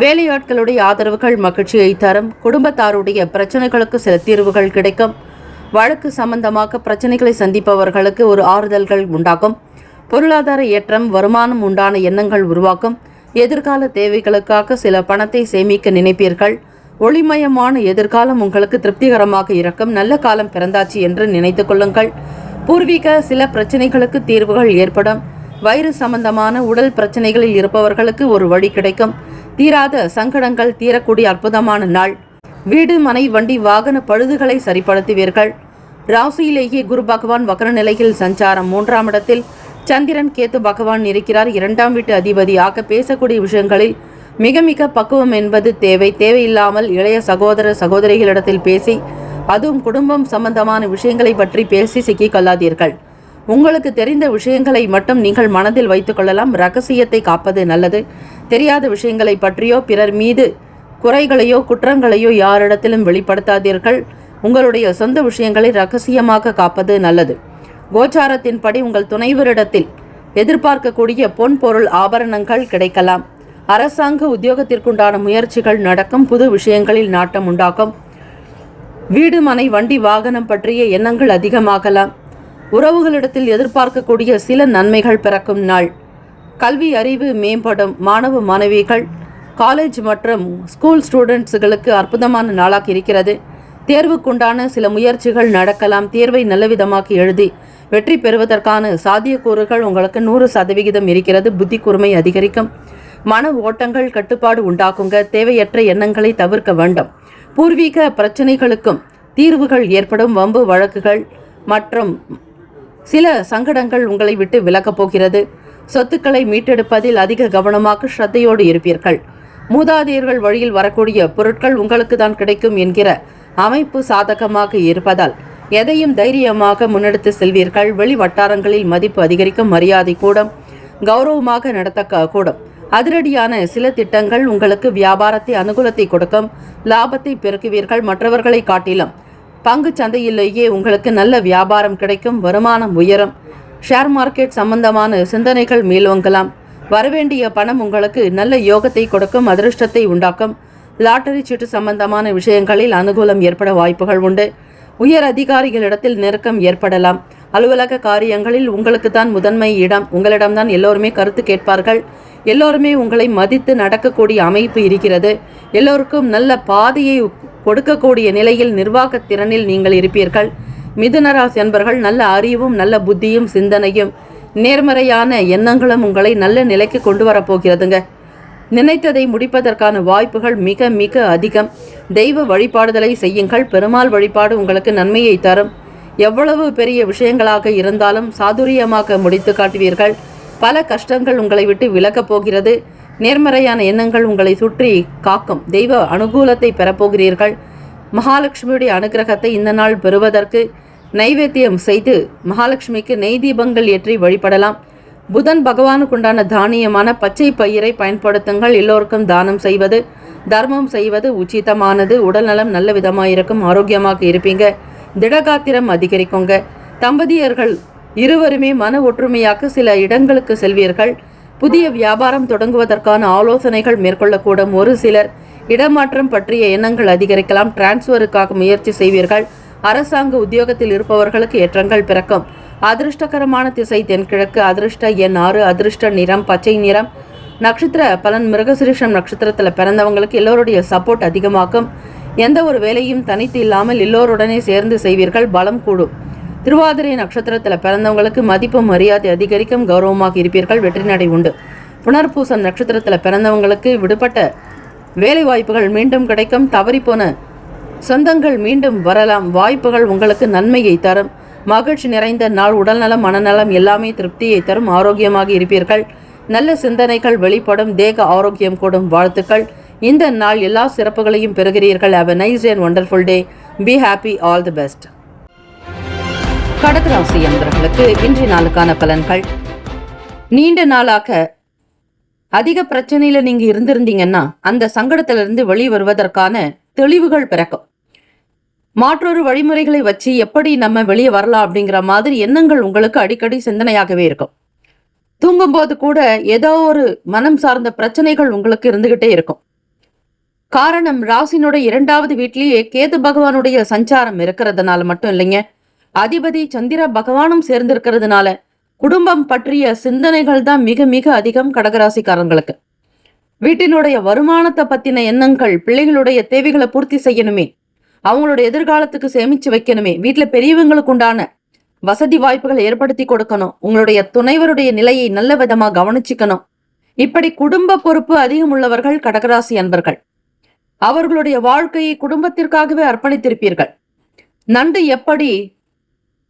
வேலையாட்களுடைய ஆதரவுகள் மகிழ்ச்சியை தரும். குடும்பத்தாருடைய பிரச்சனைகளுக்கு சில தீர்வுகள் கிடைக்கும். வழக்கு சம்பந்தமாக பிரச்சனைகளை சந்திப்பவர்களுக்கு ஒரு ஆறுதல்கள் உண்டாகும். பொருளாதார ஏற்றம். வருமானம் உண்டான எண்ணங்கள் உருவாக்கும். எதிர்கால தேவைகளுக்காக சில பணத்தை சேமிக்க நினைப்பீர்கள். ஒளிமயமான எதிர்காலம் உங்களுக்கு திருப்திகரமாக இருக்கும். நல்ல காலம் பிறந்தாச்சு என்று நினைத்து கொள்ளுங்கள். பூர்வீக சில பிரச்சனைகளுக்கு தீர்வுகள் ஏற்படும். வயிறு சம்பந்தமான உடல் பிரச்சனைகளில் இருப்பவர்களுக்கு ஒரு வழி கிடைக்கும். தீராத சங்கடங்கள் தீரக்கூடிய அற்புதமான நாள். வீடு மனை வண்டி வாகன பழுதுகளை சரிப்படுத்துவீர்கள். ராசியிலேயே குரு பகவான் வக்ர நிலையில் சஞ்சாரம். 3ஆம் இடத்தில் சந்திரன் கேத்து பகவான் இருக்கிறார். 2ஆம் வீட்டு அதிபதியாக. பேசக்கூடிய விஷயங்களில் மிக மிக பக்குவம் என்பது தேவை. தேவையில்லாமல் இளைய சகோதர சகோதரிகளிடத்தில் பேசி அதுவும் குடும்பம் சம்பந்தமான விஷயங்களை பற்றி பேசி சிக்கிக் கொள்ளாதீர்கள். உங்களுக்கு தெரிந்த விஷயங்களை மட்டும் நீங்கள் மனதில் வைத்துக் கொள்ளலாம். ரகசியத்தை காப்பது நல்லது. தெரியாத விஷயங்களை பற்றியோ பிறர் மீது குறைகளையோ குற்றங்களையோ யாரிடத்திலும் வெளிப்படுத்தாதீர்கள். உங்களுடைய சொந்த விஷயங்களை ரகசியமாக காப்பது நல்லது. கோச்சாரத்தின்படி உங்கள் துணைவரிடத்தில் எதிர்பார்க்கக்கூடிய பொன் பொருள் ஆபரணங்கள் கிடைக்கலாம். அரசாங்க உத்தியோகத்திற்குண்டான முயற்சிகள் நடக்கும். புது விஷயங்களில் நாட்டம் உண்டாகும். வீடு மனை வண்டி வாகனம் பற்றிய எண்ணங்கள் அதிகமாகலாம். உறவுகளிடத்தில் எதிர்பார்க்கக்கூடிய சில நன்மைகள் பிறக்கும் நாள். கல்வி அறிவு மேம்படும். மாணவ மாணவிகள் காலேஜ் மற்றும் ஸ்கூல் ஸ்டூடெண்ட்ஸுகளுக்கு அற்புதமான நாளாக இருக்கிறது. தேர்வுக்குண்டான சில முயற்சிகள் நடக்கலாம். தேர்வை நல்லவிதமாக்கி எழுதி வெற்றி பெறுவதற்கான சாத்தியக்கூறுகள் உங்களுக்கு 100% இருக்கிறது. புத்தி கூர்மை அதிகரிக்கும். மன ஓட்டங்கள் கட்டுப்பாடு உண்டாக்குங்க. தேவையற்ற எண்ணங்களை தவிர்க்க வேண்டும். பூர்வீக பிரச்சனைகளுக்கும் தீர்வுகள் ஏற்படும். வம்பு வழக்குகள் மற்றும் சில சங்கடங்கள் உங்களை விட்டு விலகப் போகிறது. சொத்துக்களை மீட்டெடுப்பதில் அதிக கவனமாக ஸ்ரத்தையோடு இருப்பீர்கள். மூதாதையர்கள் வழியில் வரக்கூடிய பொருட்கள் உங்களுக்கு தான் கிடைக்கும் என்கிற அமைப்பு சாதகமாக இருப்பதால் எதையும் தைரியமாக முன்னெடுத்து செல்வீர்கள். வெளி வட்டாரங்களில் மதிப்பு அதிகரிக்கும். மரியாதை கூடும். கௌரவமாக நடத்த கூடும். அதிரடியான சில திட்டங்கள் உங்களுக்கு வியாபாரத்தை அனுகூலத்தை கொடுக்கும். லாபத்தை பெருக்குவீர்கள். மற்றவர்களை காட்டிலும் பங்கு சந்தையிலேயே உங்களுக்கு நல்ல வியாபாரம் கிடைக்கும். வருமானம் உயரும். ஷேர் மார்க்கெட் சம்பந்தமான சிந்தனைகள் மேலோங்கலாம். வரவேண்டிய பணம் உங்களுக்கு நல்ல யோகத்தை கொடுக்கும். அதிர்ஷ்டத்தை உண்டாக்கும். லாட்டரி சீட்டு சம்பந்தமான விஷயங்களில் அனுகூலம் ஏற்பட வாய்ப்புகள் உண்டு. உயர் அதிகாரிகளிடத்தில் நெருக்கம் ஏற்படலாம். அலுவலக காரியங்களில் உங்களுக்கு தான் முதன்மை இடம். உங்களிடம்தான் எல்லோருமே கருத்து கேட்பார்கள். எல்லோருமே உங்களை மதித்து நடக்கக்கூடிய அமைப்பு இருக்கிறது. எல்லோருக்கும் நல்ல பாதையை கொடுக்கக்கூடிய நிலையில் நிர்வாக திறனில் நீங்கள் இருப்பீர்கள். மிதுனராசி என்பர்கள் நல்ல அறிவும் நல்ல புத்தியும் சிந்தனையும் நேர்மறையான எண்ணங்களும் உங்களை நல்ல நிலைக்கு கொண்டு வரப்போகிறதுங்க. நினைத்ததை முடிப்பதற்கான வாய்ப்புகள் மிக மிக அதிகம். தெய்வ வழிபாடுதலை செய்யுங்கள். பெருமாள் வழிபாடு உங்களுக்கு நன்மையை தரும். எவ்வளவு பெரிய விஷயங்களாக இருந்தாலும் சாதுரியமாக முடித்து காட்டுவீர்கள். பல கஷ்டங்கள் உங்களை விட்டு விலகப் போகிறது. நேர்மறையான எண்ணங்கள் உங்களை சுற்றி காக்கும். தெய்வ அனுகூலத்தை பெறப்போகிறீர்கள். மகாலட்சுமியுடைய அனுகிரகத்தை இந்த நாள் பெறுவதற்கு நைவேத்தியம் செய்து மகாலட்சுமிக்கு நெய் தீபங்கள் ஏற்றி வழிபடலாம். புதன் பகவானுக்குண்டான தானியமான பச்சை பயிரை பயன்படுத்துங்கள். எல்லோருக்கும் தானம் செய்வது தர்மம் செய்வது உச்சிதமானது. உடல்நலம் நல்ல விதமாயிருக்கும். ஆரோக்கியமாக இருப்பீங்க. திடகாத்திரம் அதிகரிக்குங்க. தம்பதியர்கள் இருவருமே மன ஒற்றுமையாக சில இடங்களுக்கு செல்வீர்கள். புதிய வியாபாரம் தொடங்குவதற்கான ஆலோசனைகள் மேற்கொள்ளக்கூடும். ஒரு சிலர் இடமாற்றம் பற்றிய எண்ணங்கள் அதிகரிக்கலாம். டிரான்ஸ்ஃபருக்காக முயற்சி செய்வீர்கள். அரசாங்க உத்தியோகத்தில் இருப்பவர்களுக்கு ஏற்றங்கள் பிறக்கும். அதிர்ஷ்டகரமான திசை தென்கிழக்கு. அதிர்ஷ்ட எண் 6. அதிர்ஷ்ட நிறம் பச்சை நிறம். நட்சத்திர பலன் மிருகசிரிஷம் நட்சத்திரத்தில் பிறந்தவங்களுக்கு எல்லோருடைய சப்போர்ட் அதிகமாக்கும். எந்த ஒரு வேலையும் தனித்து இல்லாமல் எல்லோருடனே சேர்ந்து செய்வீர்கள். பலம் கூடும். திருவாதிரை நட்சத்திரத்தில் பிறந்தவங்களுக்கு மதிப்பு மரியாதை அதிகரிக்கும். கௌரவமாக இருப்பீர்கள். வெற்றி நடை உண்டு. புனர்பூசம் நட்சத்திரத்தில் பிறந்தவங்களுக்கு விடுபட்ட வேலை வாய்ப்புகள் மீண்டும் கிடைக்கும். தவறிப்போன சொந்தங்கள் மீண்டும் வரலாம். வாய்ப்புகள் உங்களுக்கு நன்மையை தரும். மகிழ்ச்சி நிறைந்த நாள். உடல்நலம் மனநலம் எல்லாமே திருப்தியை தரும். ஆரோக்கியமாக இருப்பீர்கள். நல்ல சிந்தனைகள் வெளிப்படும். தேக ஆரோக்கியம் கூடும். வாழ்த்துக்கள். இந்த நாள் எல்லா சிறப்புகளையும் பெறுகிறீர்கள். Have a nice and wonderful day. Be happy. All the best. கடகராசி அன்பர்களுக்கு இன்றைய நாளுக்கான பலன்கள். நீண்ட நாளாக அதிக பிரச்சனையில நீங்க இருந்திருந்தீங்கன்னா அந்த சங்கடத்திலிருந்து வெளிவருவதற்கான தெளிவுகள் பிறக்கும். மாற்றொரு வழிமுறைகளை வச்சு எப்படி நம்ம வெளியே வரலாம் அப்படிங்கிற மாதிரி எண்ணங்கள் உங்களுக்கு அடிக்கடி சிந்தனையாகவே இருக்கும். தூங்கும்போது கூட ஏதோ ஒரு மனம் சார்ந்த பிரச்சனைகள் உங்களுக்கு இருந்துகிட்டே இருக்கும். காரணம் ராசினுடைய 2வது வீட்டிலேயே கேது பகவானுடைய சஞ்சாரம் இருக்கிறதுனால மட்டும் இல்லைங்க, அதிபதி சந்திர பகவானும் சேர்ந்திருக்கிறதுனால குடும்பம் பற்றிய சிந்தனைகள் தான் மிக மிக அதிகம் கடகராசிக்காரங்களுக்கு. வீட்டினுடைய வருமானத்தை பத்தின எண்ணங்கள், பிள்ளைகளுடைய தேவைகளை பூர்த்தி செய்யணுமே, அவங்களுடைய எதிர்காலத்துக்கு சேமிச்சு வைக்கணுமே, வீட்டுல பெரியவங்களுக்கு உண்டான வசதி வாய்ப்புகளை ஏற்படுத்தி கொடுக்கணும், உங்களுடைய துணைவருடைய நிலையை நல்ல விதமா கவனிச்சுக்கணும். இப்படி குடும்ப பொறுப்பு அதிகம் உள்ளவர்கள் கடகராசி அன்பர்கள். அவர்களுடைய வாழ்க்கையை குடும்பத்திற்காகவே அர்ப்பணித்திருப்பீர்கள். நண்டு எப்படி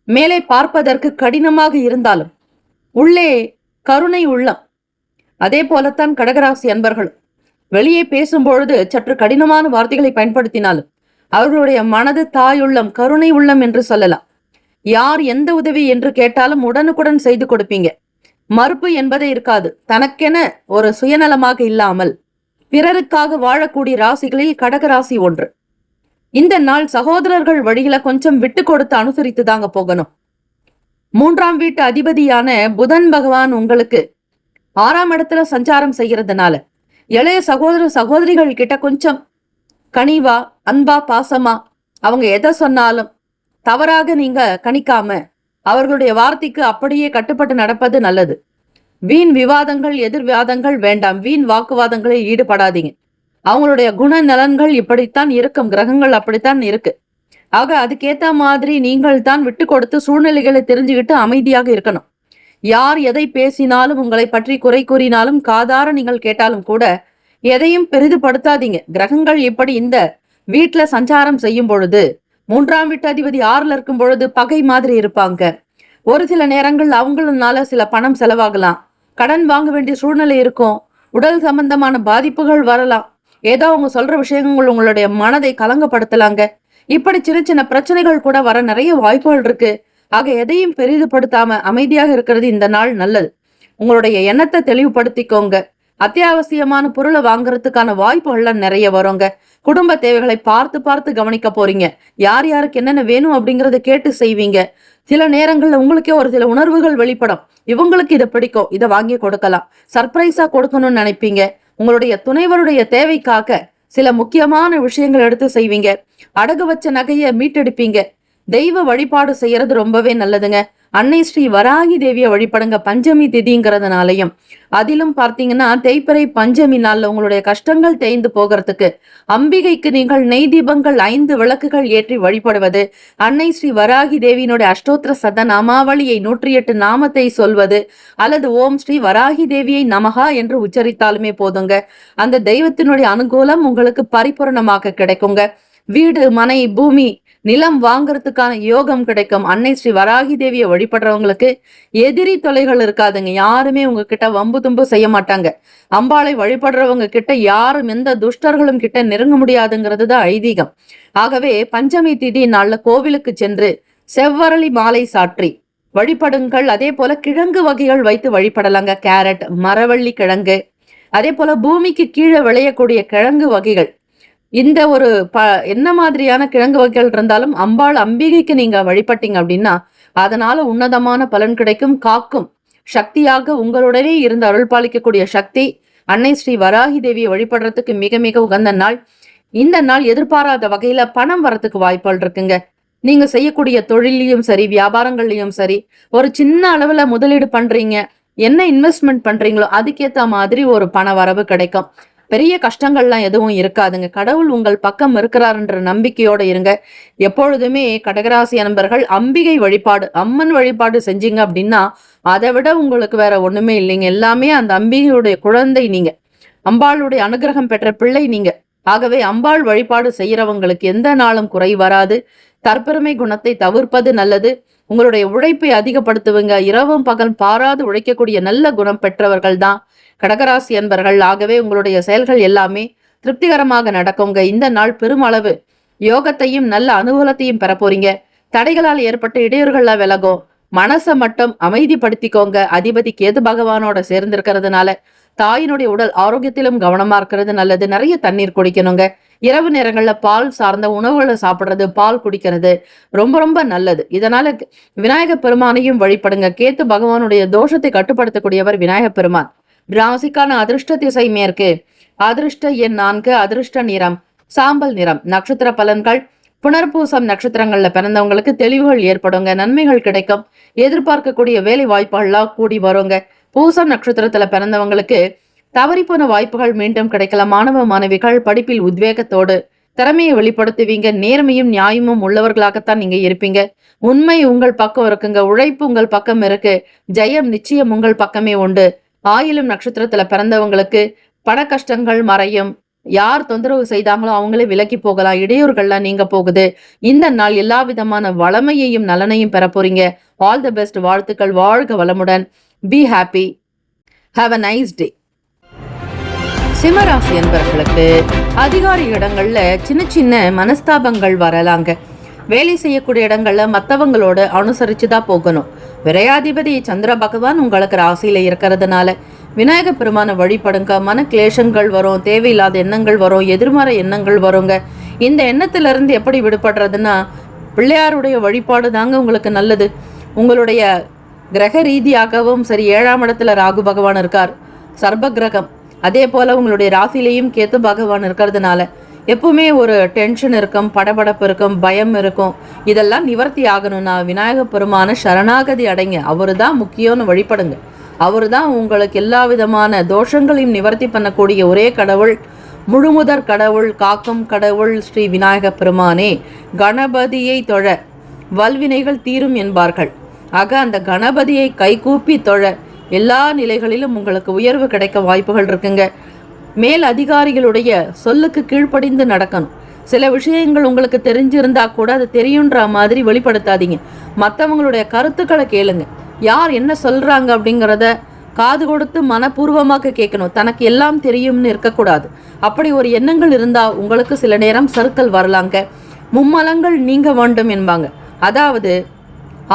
மேலே பார்ப்பதற்கு கடினமாக இருந்தாலும் உள்ளே கருணை உள்ளம், அதே போலத்தான் கடகராசி அன்பர்கள் வெளியே பேசும்பொழுது சற்று கடினமான வார்த்தைகளை பயன்படுத்தினாலும் அவர்களுடைய மனது தாயுள்ளம், கருணை உள்ளம் என்று சொல்லலாம். யார் எந்த உதவி என்று கேட்டாலும் உடனுக்குடன் செய்து கொடுப்பீங்க. மறுப்பு என்பதே இருக்காது. தனக்கென ஒரு சுயநலமாக இல்லாமல் பிறருக்காக வாழக்கூடிய ராசிகளில் கடகராசி ஒன்று. இந்த நாள் சகோதரர்கள் வழியில கொஞ்சம் விட்டு கொடுத்து அனுசரித்து தாங்க போகணும். 3ஆம் வீட்டு அதிபதியான புதன் பகவான் உங்களுக்கு 6ஆம் இடத்துல சஞ்சாரம் செய்யறதுனால இளைய சகோதர சகோதரிகள் கிட்ட கொஞ்சம் கனிவா, அன்பா, பாசமா அவங்க எதை சொன்னாலும் தவறாக நீங்க கணிக்காம அவர்களுடைய வார்த்தைக்கு அப்படியே கட்டுப்பட்டு நடப்பது நல்லது. வீண் விவாதங்கள், எதிர்வாதங்கள் வேண்டாம். வீண் வாக்குவாதங்களில் ஈடுபடாதீங்க. அவங்களுடைய குண நலன்கள் இப்படித்தான் இருக்கும். கிரகங்கள் அப்படித்தான் இருக்கு. ஆக அதுக்கேத்த மாதிரி நீங்கள் தான் விட்டு கொடுத்து சூழ்நிலைகளை தெரிஞ்சுக்கிட்டு அமைதியாக இருக்கணும். யார் எதை பேசினாலும், உங்களை பற்றி குறை கூறினாலும், காதார நீங்கள் கேட்டாலும் கூட எதையும் பெரிதுபடுத்தாதீங்க. கிரகங்கள் இப்படி இந்த வீட்டுல சஞ்சாரம் செய்யும் பொழுது 3ஆம் வீட்டு அதிபதி 6ல இருக்கும் பொழுது பகை மாதிரி இருப்பாங்க. ஒரு சில நேரங்கள் அவங்களால சில பணம் செலவாகலாம். கடன் வாங்க வேண்டிய சூழ்நிலை இருக்கும். உடல் சம்பந்தமான பாதிப்புகள் வரலாம். ஏதோ அவங்க சொல்ற விஷயங்கள் உங்களுடைய மனதை கலங்கப்படுத்தலாங்க. இப்படி சின்ன சின்ன பிரச்சனைகள் கூட வர நிறைய வாய்ப்புகள் இருக்கு. ஆக எதையும் பெரிதுபடுத்தாம அமைதியாக இருக்கிறது இந்த நாள் நல்லது. உங்களுடைய எண்ணத்தை தெளிவுபடுத்திக்கோங்க. அத்தியாவசியமான பொருளை வாங்குறதுக்கான வாய்ப்புகள்லாம் நிறைய வருங்க. குடும்ப தேவைகளை பார்த்து பார்த்து கவனிக்க போறீங்க. யார் யாருக்கு என்னென்ன வேணும் அப்படிங்கறத கேட்டு செய்வீங்க. சில நேரங்கள்ல உங்களுக்கே ஒரு சில உணர்வுகள் வெளிப்படும். இவங்களுக்கு இதை பிடிக்கும், இதை வாங்கி கொடுக்கலாம், சர்ப்ரைஸா கொடுக்கணும்னு நினைப்பீங்க. உங்களுடைய துணைவருடைய தேவைக்காக சில முக்கியமான விஷயங்கள் எடுத்து செய்வீங்க. அடகு வச்ச நகையை மீட்டெடுப்பீங்க. தெய்வ வழிபாடு செய்யறது ரொம்பவே நல்லதுங்க. அன்னை ஸ்ரீ வராகி தேவியை வழிபடுங்க. பஞ்சமி திதிங்கிறதுனாலையும் அதிலும் பார்த்தீங்கன்னா தேய்பிறை பஞ்சமி நாள்ல உங்களுடைய கஷ்டங்கள் தேய்ந்து போகிறதுக்கு அம்பிகைக்கு நீங்கள் நெய் தீபங்கள் 5 விளக்குகள் ஏற்றி வழிபடுவது, அன்னை ஸ்ரீ வராகி தேவியினுடைய அஷ்டோத்திர சத நாமாவளியை 108 நாமத்தை சொல்வது, அல்லது ஓம் ஸ்ரீ வராகி தேவியை நமகா என்று உச்சரித்தாலுமே போதுங்க. அந்த தெய்வத்தினுடைய அனுகூலம் உங்களுக்கு பரிபூரணமாக கிடைக்குங்க. வீடு, மனை, பூமி, நிலம் வாங்கறதுக்கான யோகம் கிடைக்கும். அன்னை ஸ்ரீ வராகி தேவியை வழிபடுறவங்களுக்கு எதிரி தொலைகள் இருக்காதுங்க. யாருமே உங்ககிட்ட வம்பு தும்பு செய்ய மாட்டாங்க. அம்பாளை வழிபடுறவங்க கிட்ட யாரும் எந்த துஷ்டர்களும் கிட்ட நெருங்க முடியாதுங்கிறது தான் ஐதீகம். ஆகவே பஞ்சமி திதி நாள்ல கோவிலுக்கு சென்று செவ்வரளி மாலை சாற்றி வழிபடுங்கள். அதே போல கிழங்கு வகைகள் வைத்து வழிபடலாங்க. கேரட், மரவள்ளி கிழங்கு, அதே போல பூமிக்கு கீழே விளையக்கூடிய கிழங்கு வகைகள். இந்த ஒரு என்ன மாதிரியான கிழங்கு வகைகள் இருந்தாலும் அம்பாள் அம்பிகைக்கு நீங்க வழிபட்டீங்க அப்படின்னா அதனால உன்னதமான பலன் கிடைக்கும். காக்கும் சக்தியாக உங்களுடனே இருந்து அருள் பாலிக்கக்கூடிய சக்தி அன்னை ஸ்ரீ வராகி தேவியை வழிபடுறதுக்கு மிக மிக உகந்த நாள். இந்த நாள் எதிர்பாராத வகையில பணம் வரத்துக்கு வாய்ப்புகள் இருக்குங்க. நீங்க செய்யக்கூடிய தொழிலையும் சரி, வியாபாரங்கள்லயும் சரி, ஒரு சின்ன அளவுல முதலீடு பண்றீங்க, என்ன இன்வெஸ்ட்மெண்ட் பண்றீங்களோ அதுக்கேத்த மாதிரி ஒரு பண வரவு கிடைக்கும். பெரிய கஷ்டங்கள்லாம் எதுவும் இருக்காதுங்க. கடவுள் உங்கள் பக்கம் இருக்கிறார்ன்ற நம்பிக்கையோட இருங்க. எப்பொழுதுமே கடகராசி நண்பர்கள் அம்பிகை வழிபாடு, அம்மன் வழிபாடு செஞ்சீங்க அப்படின்னா அதை விட உங்களுக்கு வேற ஒண்ணுமே இல்லைங்க. எல்லாமே அந்த அம்பிகையுடைய குழந்தை நீங்க, அம்பாளுடைய அனுகிரகம் பெற்ற பிள்ளை நீங்க. ஆகவே அம்பாள் வழிபாடு செய்யறவங்களுக்கு எந்த நாளும் குறை வராது. தற்பெருமை குணத்தை தவிர்ப்பது நல்லது. உங்களுடைய உழைப்பை அதிகப்படுத்துவங்க. இரவும் பகல் பாராது உழைக்கக்கூடிய நல்ல குணம் பெற்றவர்கள் தான் கடகராசி அன்பர்கள். ஆகவே உங்களுடைய செயல்கள் எல்லாமே திருப்திகரமாக நடக்குங்க. இந்த நாள் பெருமளவு யோகத்தையும் நல்ல அனுகூலத்தையும் பெற போறீங்க. தடைகளால் ஏற்பட்ட இடையூறுகள்லாம் விலகும். மனசை மட்டும் அமைதிப்படுத்திக்கோங்க. அதிபதி கேது பகவானோட சேர்ந்திருக்கிறதுனால தாயினுடைய உடல் ஆரோக்கியத்திலும் கவனமா இருக்கிறது நல்லது. நிறைய தண்ணீர் குடிக்கணுங்க. இரவு நேரங்கள்ல பால் சார்ந்த உணவுகளை சாப்பிடுறது, பால் குடிக்கிறது ரொம்ப ரொம்ப நல்லது. இதனால விநாயக பெருமானையும் வழிபடுங்க. கேத்து பகவானுடைய தோஷத்தை கட்டுப்படுத்தக்கூடியவர் விநாயக பெருமான். ராசிக்கான அதிர்ஷ்ட திசை மேற்கு, அதிர்ஷ்ட எண் 4, அதிர்ஷ்ட நிறம் சாம்பல் நிறம். நட்சத்திர பலன்கள் புனர்பூசம் நட்சத்திரங்கள்ல பிறந்தவங்களுக்கு தெளிவுகள் ஏற்படுங்க. நன்மைகள் கிடைக்கும். எதிர்பார்க்கக்கூடிய வேலை வாய்ப்புகள்லாம் கூடி வருங்க. பூசம் நட்சத்திரத்துல பிறந்தவங்களுக்கு தவறிப்போன வாய்ப்புகள் மீண்டும் கிடைக்கலாம். மாணவ மாணவிகள் படிப்பில் உத்வேகத்தோடு திறமையை வெளிப்படுத்துவீங்க. நேர்மையும் நியாயமும் உள்ளவர்களாகத்தான் நீங்க இருப்பீங்க. உண்மை உங்கள் பக்கம் இருக்குங்க. உழைப்பு உங்கள் பக்கம் இருக்கு. ஜெயம் நிச்சயம் உங்கள் பக்கமே உண்டு. ஆயிலும் நட்சத்திரத்துல பிறந்தவங்களுக்கு பண கஷ்டங்கள் மறையும். யார் தொந்தரவு செய்தாங்களோ அவங்களே விலக்கி போகலாம். இடையூறுகள்லாம் நீங்க போகுது. இந்த நாள் எல்லா விதமான வளமையையும் நலனையும் பெற போறீங்க. All the best. வாழ்த்துக்கள். வாழ்க வளமுடன். Be happy. Have a nice day. சிம்மராசி என்பவர்களுக்கு அதிகாரி இடங்கள்ல சின்ன சின்ன மனஸ்தாபங்கள் வரலாங்க. வேலை செய்யக்கூடிய இடங்கள்ல மற்றவங்களோட அனுசரிச்சுதான் போகணும். விரையாதிபதி சந்திர பகவான் உங்களுக்கு ராசியில இருக்கிறதுனால விநாயக பெருமான வழிபடுங்க. மன கிளேஷங்கள் வரும், தேவையில்லாத எண்ணங்கள் வரும், எதிர்மறை எண்ணங்கள் வருங்க. இந்த எண்ணத்திலிருந்து எப்படி விடுபடுறதுன்னா பிள்ளையாருடைய வழிபாடு தாங்க உங்களுக்கு நல்லது. உங்களுடைய கிரக ரீதியாகவும் சரி, 7ஆம் இடத்துல ராகு பகவான் இருக்கார், சர்ப கிரகம். அதே போல உங்களுடைய ராசியிலையும் கேத்து பகவான் இருக்கிறதுனால எப்பவுமே ஒரு டென்ஷன் இருக்கும், படபடப்பு இருக்கும், பயம் இருக்கும். இதெல்லாம் நிவர்த்தி ஆகணும்னா விநாயக பெருமான சரணாகதி அடைங்க. அவரு தான் முக்கியம்னு வழிபடுங்க. அவரு தான் உங்களுக்கு எல்லா விதமான தோஷங்களையும் நிவர்த்தி பண்ணக்கூடிய ஒரே கடவுள், முழுமுதற் கடவுள், காக்கும் கடவுள் ஸ்ரீ விநாயக பெருமானே. கணபதியை தொழ வல்வினைகள் தீரும் என்பார்கள். ஆக அந்த கணபதியை கைகூப்பி தொழ எல்லா நிலைகளிலும் உங்களுக்கு உயர்வு கிடைக்க வாய்ப்புகள் இருக்குங்க. மேல் அதிகாரிகளுடைய சொல்லுக்கு கீழ்ப்படிந்து நடக்கணும். சில விஷயங்கள் உங்களுக்கு தெரிஞ்சிருந்தா கூட அது தெரியுன்ற மாதிரி வெளிப்படுத்தாதீங்க. மற்றவங்களுடைய கருத்துக்களை கேளுங்க. யார் என்ன சொல்றாங்க அப்படிங்கிறத காது கொடுத்து மனப்பூர்வமாக கேட்கணும். தனக்கு எல்லாம் தெரியும்னு இருக்கக்கூடாது. அப்படி ஒரு எண்ணங்கள் இருந்தா உங்களுக்கு சில நேரம் சறுக்கல் வரலாங்க. மும்மலங்கள் நீங்க வேண்டும் என்பாங்க. அதாவது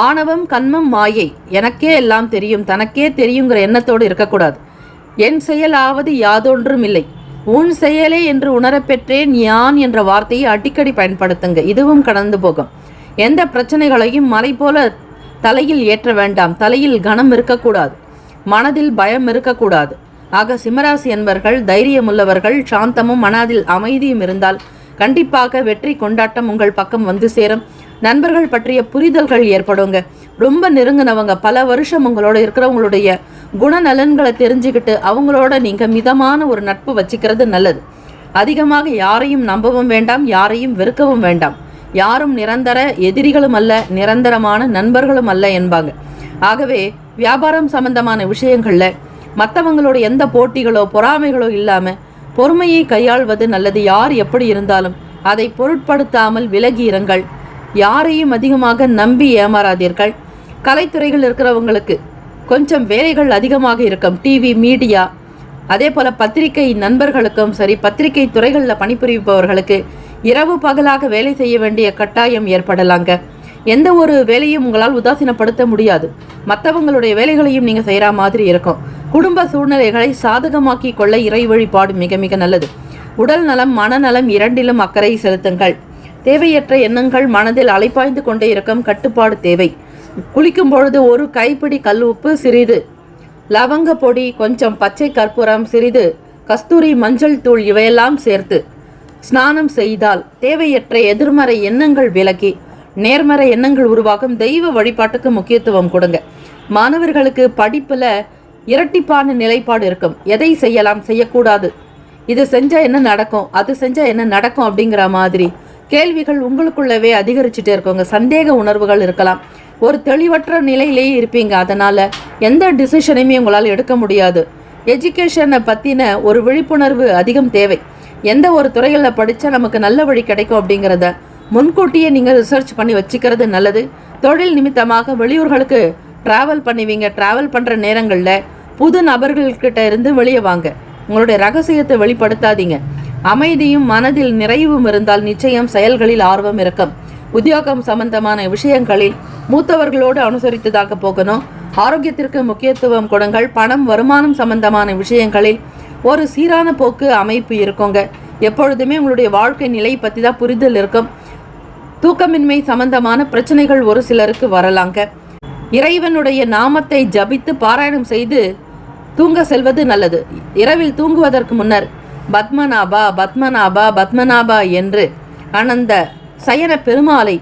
ஆணவம், கண்மம், மாயை, எனக்கே எல்லாம் தெரியும், தனக்கே தெரியுங்கிற எண்ணத்தோடு இருக்கக்கூடாது. என் செயலாவது யாதொன்றும் இல்லை, உன் செயலே என்று உணரப்பெற்றேன் யான் என்ற வார்த்தையை அடிக்கடி பயன்படுத்துங்க. இதுவும் கடந்து போகும். எந்த பிரச்சனைகளையும் மலை போல தலையில் ஏற்ற வேண்டாம். தலையில் கனம் இருக்கக்கூடாது, மனதில் பயம் இருக்கக்கூடாது. ஆக சிம்மராசி என்பர்கள் தைரியமுள்ளவர்கள். சாந்தமும் மனதில் அமைதியும் இருந்தால் கண்டிப்பாக வெற்றி கொண்டாட்டம் உங்கள் பக்கம் வந்து சேரும். நண்பர்கள் பற்றிய புரிதல்கள் ஏற்படுங்க. ரொம்ப நெருங்கினவங்க, பல வருஷம் உங்களோட இருக்கிறவங்களுடைய குணநலன்களை தெரிஞ்சுக்கிட்டு அவங்களோட நீங்க மிதமான ஒரு நட்பு வச்சுக்கிறது நல்லது. அதிகமாக யாரையும் நம்பவும் வேண்டாம், யாரையும் வெறுக்கவும் வேண்டாம். யாரும் நிரந்தர எதிரிகளும் அல்ல, நிரந்தரமான நண்பர்களும் அல்ல என்பாங்க. ஆகவே வியாபாரம் சம்பந்தமான விஷயங்கள்ல மற்றவங்களோட எந்த போட்டிகளோ பொறாமைகளோ இல்லாம பொறுமையை கையாள்வது நல்லது. யார் எப்படி இருந்தாலும் அதை பொருட்படுத்தாமல் விலகி இருங்கள். யாரையும் அதிகமாக நம்பி ஏமாறாதீர்கள். கலைத்துறைகள் இருக்கிறவங்களுக்கு கொஞ்சம் வேலைகள் அதிகமாக இருக்கும். டிவி, மீடியா, அதே போல பத்திரிகை நண்பர்களுக்கும் சரி, பத்திரிகை துறைகளில் பணிபுரிபவர்களுக்கு இரவு பகலாக வேலை செய்ய வேண்டிய கட்டாயம் ஏற்படலாங்க. எந்த ஒரு வேலையும் உங்களால் உதாசீனப்படுத்த முடியாது. மற்றவங்களுடைய வேலைகளையும் நீங்கள் செய்கிற மாதிரி இருக்கும். குடும்ப சூழ்நிலைகளை சாதகமாக்கி கொள்ள இறை வழிபாடு மிக மிக நல்லது. உடல் நலம், மனநலம் இரண்டிலும் அக்கறை செலுத்துங்கள். தேவையற்ற எண்ணங்கள் மனதில் அலைப்பாய்ந்து கொண்டே இருக்கும். கட்டுப்பாடு தேவை. குளிக்கும் பொழுது ஒரு கைப்பிடி கல் உப்பு, சிறிது லவங்க பொடி, கொஞ்சம் பச்சை கற்பூரம், சிறிது கஸ்தூரி மஞ்சள் தூள் இவையெல்லாம் சேர்த்து ஸ்நானம் செய்தால் தேவையற்ற எதிர்மறை எண்ணங்கள் விலகி நேர்மறை எண்ணங்கள் உருவாகும். தெய்வ வழிபாட்டுக்கு முக்கியத்துவம் கொடுங்க. மாணவர்களுக்கு படிப்புல இரட்டிப்பான நிலைப்பாடு இருக்கும். எதை செய்யலாம், செய்யக்கூடாது, இது செஞ்சா என்ன நடக்கும், அது செஞ்சா என்ன நடக்கும் அப்படிங்கிற மாதிரி கேள்விகள் உங்களுக்குள்ளவே அதிகரிச்சுட்டே இருக்குங்க. சந்தேக உணர்வுகள் இருக்கலாம். ஒரு தெளிவற்ற நிலையிலேயே இருப்பீங்க. அதனால எந்த டிசிஷனையுமே உங்களால் எடுக்க முடியாது. எஜுகேஷனை பற்றின ஒரு விழிப்புணர்வு அதிகம் தேவை. எந்த ஒரு துறைகளில் படித்தா நமக்கு நல்ல வழி கிடைக்கும் அப்படிங்கிறத முன்கூட்டியே நீங்கள் ரிசர்ச் பண்ணி வச்சுக்கிறது நல்லது. தொழில் நிமித்தமாக வெளியூர்களுக்கு ட்ராவல் பண்ணுவீங்க. ட்ராவல் பண்ணுற நேரங்களில் புது நபர்கள்கிட்ட இருந்து வெளியே வாங்க. உங்களுடைய ரகசியத்தை வெளிப்படுத்தாதீங்க. அமைதியும் மனதில் நிறைவும் இருந்தால் நிச்சயம் செயல்களில் ஆர்வம் இருக்கும். உத்தியோகம் சம்பந்தமான விஷயங்களில் மூத்தவர்களோடு அனுசரித்ததாக போகணும். ஆரோக்கியத்திற்கு முக்கியத்துவம் கொடுங்கள். பணம், வருமானம் சம்பந்தமான விஷயங்களில் ஒரு சீரான போக்கு அமைப்பு இருக்குங்க. எப்பொழுதுமே உங்களுடைய வாழ்க்கை நிலை பற்றி தான் புரிதல் இருக்கும். தூக்கமின்மை சம்பந்தமான பிரச்சனைகள் ஒரு சிலருக்கு வரலாங்க. இறைவனுடைய நாமத்தை ஜபித்து பாராயணம் செய்து தூங்க செல்வது நல்லது. இரவில் தூங்குவதற்கு முன்னர் பத்மநாபா பத்மநாபா பத்மநாபா என்று அனந்த சயன பெருமாளை,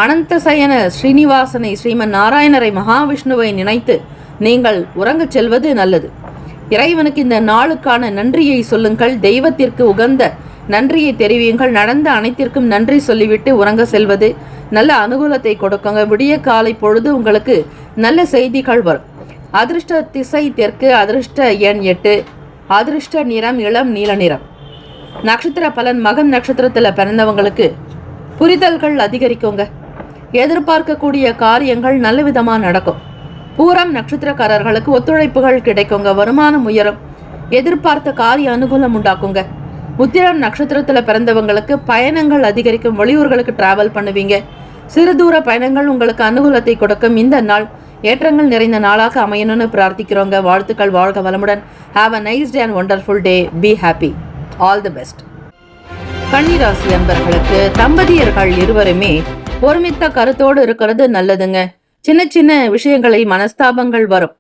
அனந்த சயன ஸ்ரீனிவாசனை, ஸ்ரீமன் நாராயணரை, மகாவிஷ்ணுவை நினைத்து நீங்கள் உறங்கச் செல்வது நல்லது. இறைவனுக்கு இந்த நாளுக்கான நன்றியை சொல்லுங்கள். தெய்வத்திற்கு உகந்த நன்றியை தெரிவியுங்கள். நடந்த அனைத்திற்கும் நன்றி சொல்லிவிட்டு உறங்க செல்வது நல்ல அனுகூலத்தை கொடுக்குங்க. விடிய காலை பொழுது உங்களுக்கு நல்ல செய்திகள் வரும். அதிர்ஷ்ட திசை தெற்கு, அதிர்ஷ்ட எண் 8, அதிர்ஷ்ட நிறம் இளம் நீல நிறம். நட்சத்திர பலன். மகம் நட்சத்திரத்தில் பிறந்தவங்களுக்கு புரிதல்கள் அதிகரிக்குங்க. எதிர்பார்க்கக்கூடிய காரியங்கள் நல்ல விதமாக நடக்கும். பூரம் நட்சத்திரக்காரர்களுக்கு ஒத்துழைப்புகள் கிடைக்குங்க. வருமானம் உயரும். எதிர்பார்த்த காரிய அனுகூலம் உண்டாக்குங்க. உத்திரம் நட்சத்திரத்தில் பிறந்தவங்களுக்கு பயணங்கள் அதிகரிக்கும். வெளியூர்களுக்கு டிராவல் பண்ணுவீங்க. சிறு தூர பயணங்கள் உங்களுக்கு அனுகூலத்தை கொடுக்கும். இந்த நாள் ஏற்றங்கள் நிறைந்த நாளாக அமையணும்னு பிரார்த்திக்கிறோங்க. வாழ்த்துக்கள். வாழ்க வளமுடன். Have a nice day and wonderful day. Be happy. All the best. கன்னிராசி அன்பர்களுக்கு தம்பதியர்கள் இருவருமே ஒருமித்த கருத்தோடு இருக்கிறது நல்லதுங்க. சின்ன சின்ன விஷயங்களில் மனஸ்தாபங்கள் வரும்.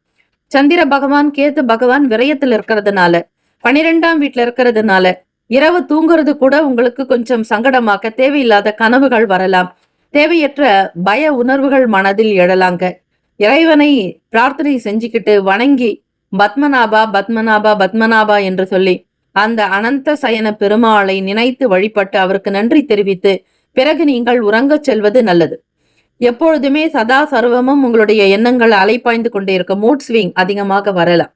சந்திர பகவான், கேத்து பகவான் விரயத்தில் இருக்கிறதுனால, 12ஆம் வீட்டில் இருக்கிறதுனால இரவு தூங்குறது கூட உங்களுக்கு கொஞ்சம் சங்கடமாக்க தேவையில்லாத கனவுகள் வரலாம். தேவையற்ற பய உணர்வுகள் மனதில் எழலாங்க. இறைவனை பிரார்த்தனை செஞ்சுக்கிட்டு வணங்கி பத்மநாபா பத்மநாபா பத்மநாபா என்று சொல்லி அந்த அனந்த சயன பெருமாளை நினைத்து வழிபட்டு அவருக்கு நன்றி தெரிவித்து பிறகு நீங்கள் உறங்கச் செல்வது நல்லது. எப்பொழுதுமே சதா சர்வமும் உங்களுடைய எண்ணங்கள் அலைப்பாய்ந்து கொண்டே இருக்கும். மூட் ஸ்விங் அதிகமாக வரலாம்.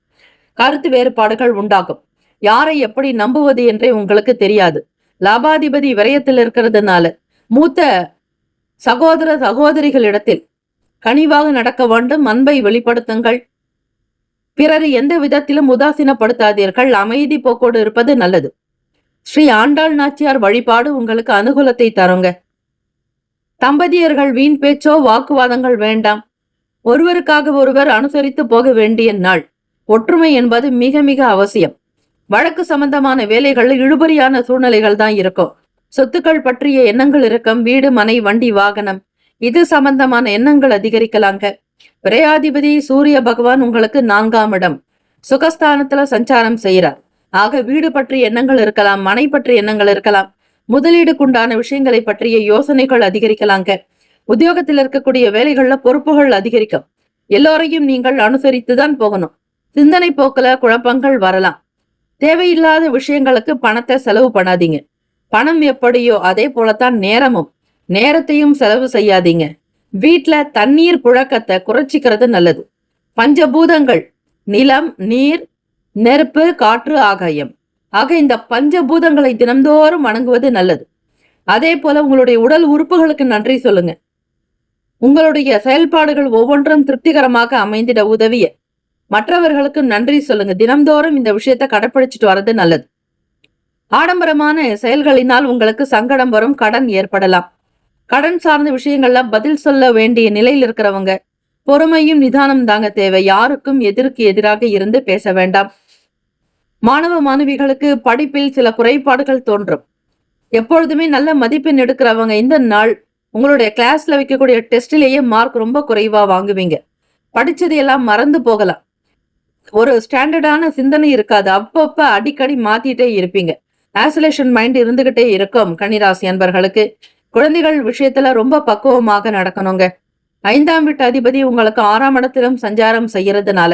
கருத்து வேறுபாடுகள் உண்டாகும். யாரை எப்படி நம்புவது என்றே உங்களுக்கு தெரியாது. லாபாதிபதி விரயத்தில் இருக்கிறதுனால மூத்த சகோதர சகோதரிகளிடத்தில் கனிவாக நடக்க வேண்டும். அன்பை வெளிப்படுத்துங்கள். பிறரை எந்த விதத்திலும் உதாசீனப்படுத்தாதீர்கள். அமைதி போக்கோடு இருப்பது நல்லது. ஸ்ரீ ஆண்டாள் நாச்சியார் வழிபாடு உங்களுக்கு அனுகூலத்தை தருங்க. தம்பதியர்கள் வீண் பேச்சோ வாக்குவாதங்கள் வேண்டாம். ஒருவருக்காக ஒருவர் அனுசரித்து போக வேண்டிய நாள். ஒற்றுமை என்பது மிக மிக அவசியம். வழக்கு சம்பந்தமான வேலைகள் இழுபறியான சூழ்நிலைகள் தான் இருக்கும். சொத்துக்கள் பற்றிய எண்ணங்கள் இருக்கும். வீடு, மனை, வண்டி, வாகனம் இது சம்பந்தமான எண்ணங்கள் அதிகரிக்கலாங்க. விரையாதிபதி சூரிய பகவான் உங்களுக்கு 4ஆம் இடம் சுகஸ்தானத்துல சஞ்சாரம் செய்யறார். ஆக வீடு பற்றிய எண்ணங்கள் இருக்கலாம், மனை பற்றிய எண்ணங்கள் இருக்கலாம், முதலீடுக்குண்டான விஷயங்களை பற்றிய யோசனைகள் அதிகரிக்கலாங்க. உத்தியோகத்தில் இருக்கக்கூடிய வேலைகள்ல பொறுப்புகள் அதிகரிக்கும். எல்லோரையும் நீங்கள் அனுசரித்துதான் போகணும். சிந்தனை போக்குல குழப்பங்கள் வரலாம். தேவையில்லாத விஷயங்களுக்கு பணத்தை செலவு பண்ணாதீங்க. பணம் எப்படியோ அதே போலத்தான் நேரமும். நேரத்தையும் செலவு செய்யாதீங்க. வீட்டுல தண்ணீர் புழக்கத்தை குறைச்சிக்கிறது நல்லது. பஞ்சபூதங்கள் நிலம், நீர், நெருப்பு, காற்று, ஆகாயம் ஆக இந்த பஞ்சபூதங்களை தினந்தோறும் வணங்குவது நல்லது. அதே போல உங்களுடைய உடல் உறுப்புகளுக்கு நன்றி சொல்லுங்க. உங்களுடைய செயல்பாடுகள் ஒவ்வொன்றும் திருப்திகரமாக அமைந்திட உதவிய மற்றவர்களுக்கு நன்றி சொல்லுங்க. தினம்தோறும் இந்த விஷயத்தை கடைப்பிடிச்சிட்டு வர்றது நல்லது. ஆடம்பரமான செயல்களினால் உங்களுக்கு சங்கடம் வரும், கடன் ஏற்படலாம். கடன் சார்ந்த விஷயங்கள்ல பதில் சொல்ல வேண்டிய நிலையில் இருக்கிறவங்க பொறுமையும் நிதானம் தாங்க தேவை. யாருக்கும் எதிர்க்கு எதிராக இருந்து பேச வேண்டாம். மாணவ மாணவிகளுக்கு படிப்பில் சில குறைபாடுகள் தோன்றும். எப்பொழுதுமே நல்ல மதிப்பெண் எடுக்கிறவங்க இந்த நாள் உங்களுடைய கிளாஸ்ல வைக்கக்கூடிய டெஸ்டிலேயே மார்க் ரொம்ப குறைவா வாங்குவீங்க. படிச்சது எல்லாம் மறந்து போகலாம். ஒரு ஸ்டாண்டர்டான சிந்தனை இருக்காது. அப்பப்ப அடிக்கடி மாத்திட்டே இருப்பீங்க. ஆசோலேஷன் மைண்ட் இருந்துகிட்டே இருக்கும். கன்னிராசி அன்பர்களுக்கு குழந்தைகள் விஷயத்துல ரொம்ப பக்குவமாக நடக்கணுங்க. 5ஆம் வீட்டு அதிபதி உங்களுக்கு 6ஆம் இடத்திலும் சஞ்சாரம் செய்யறதுனால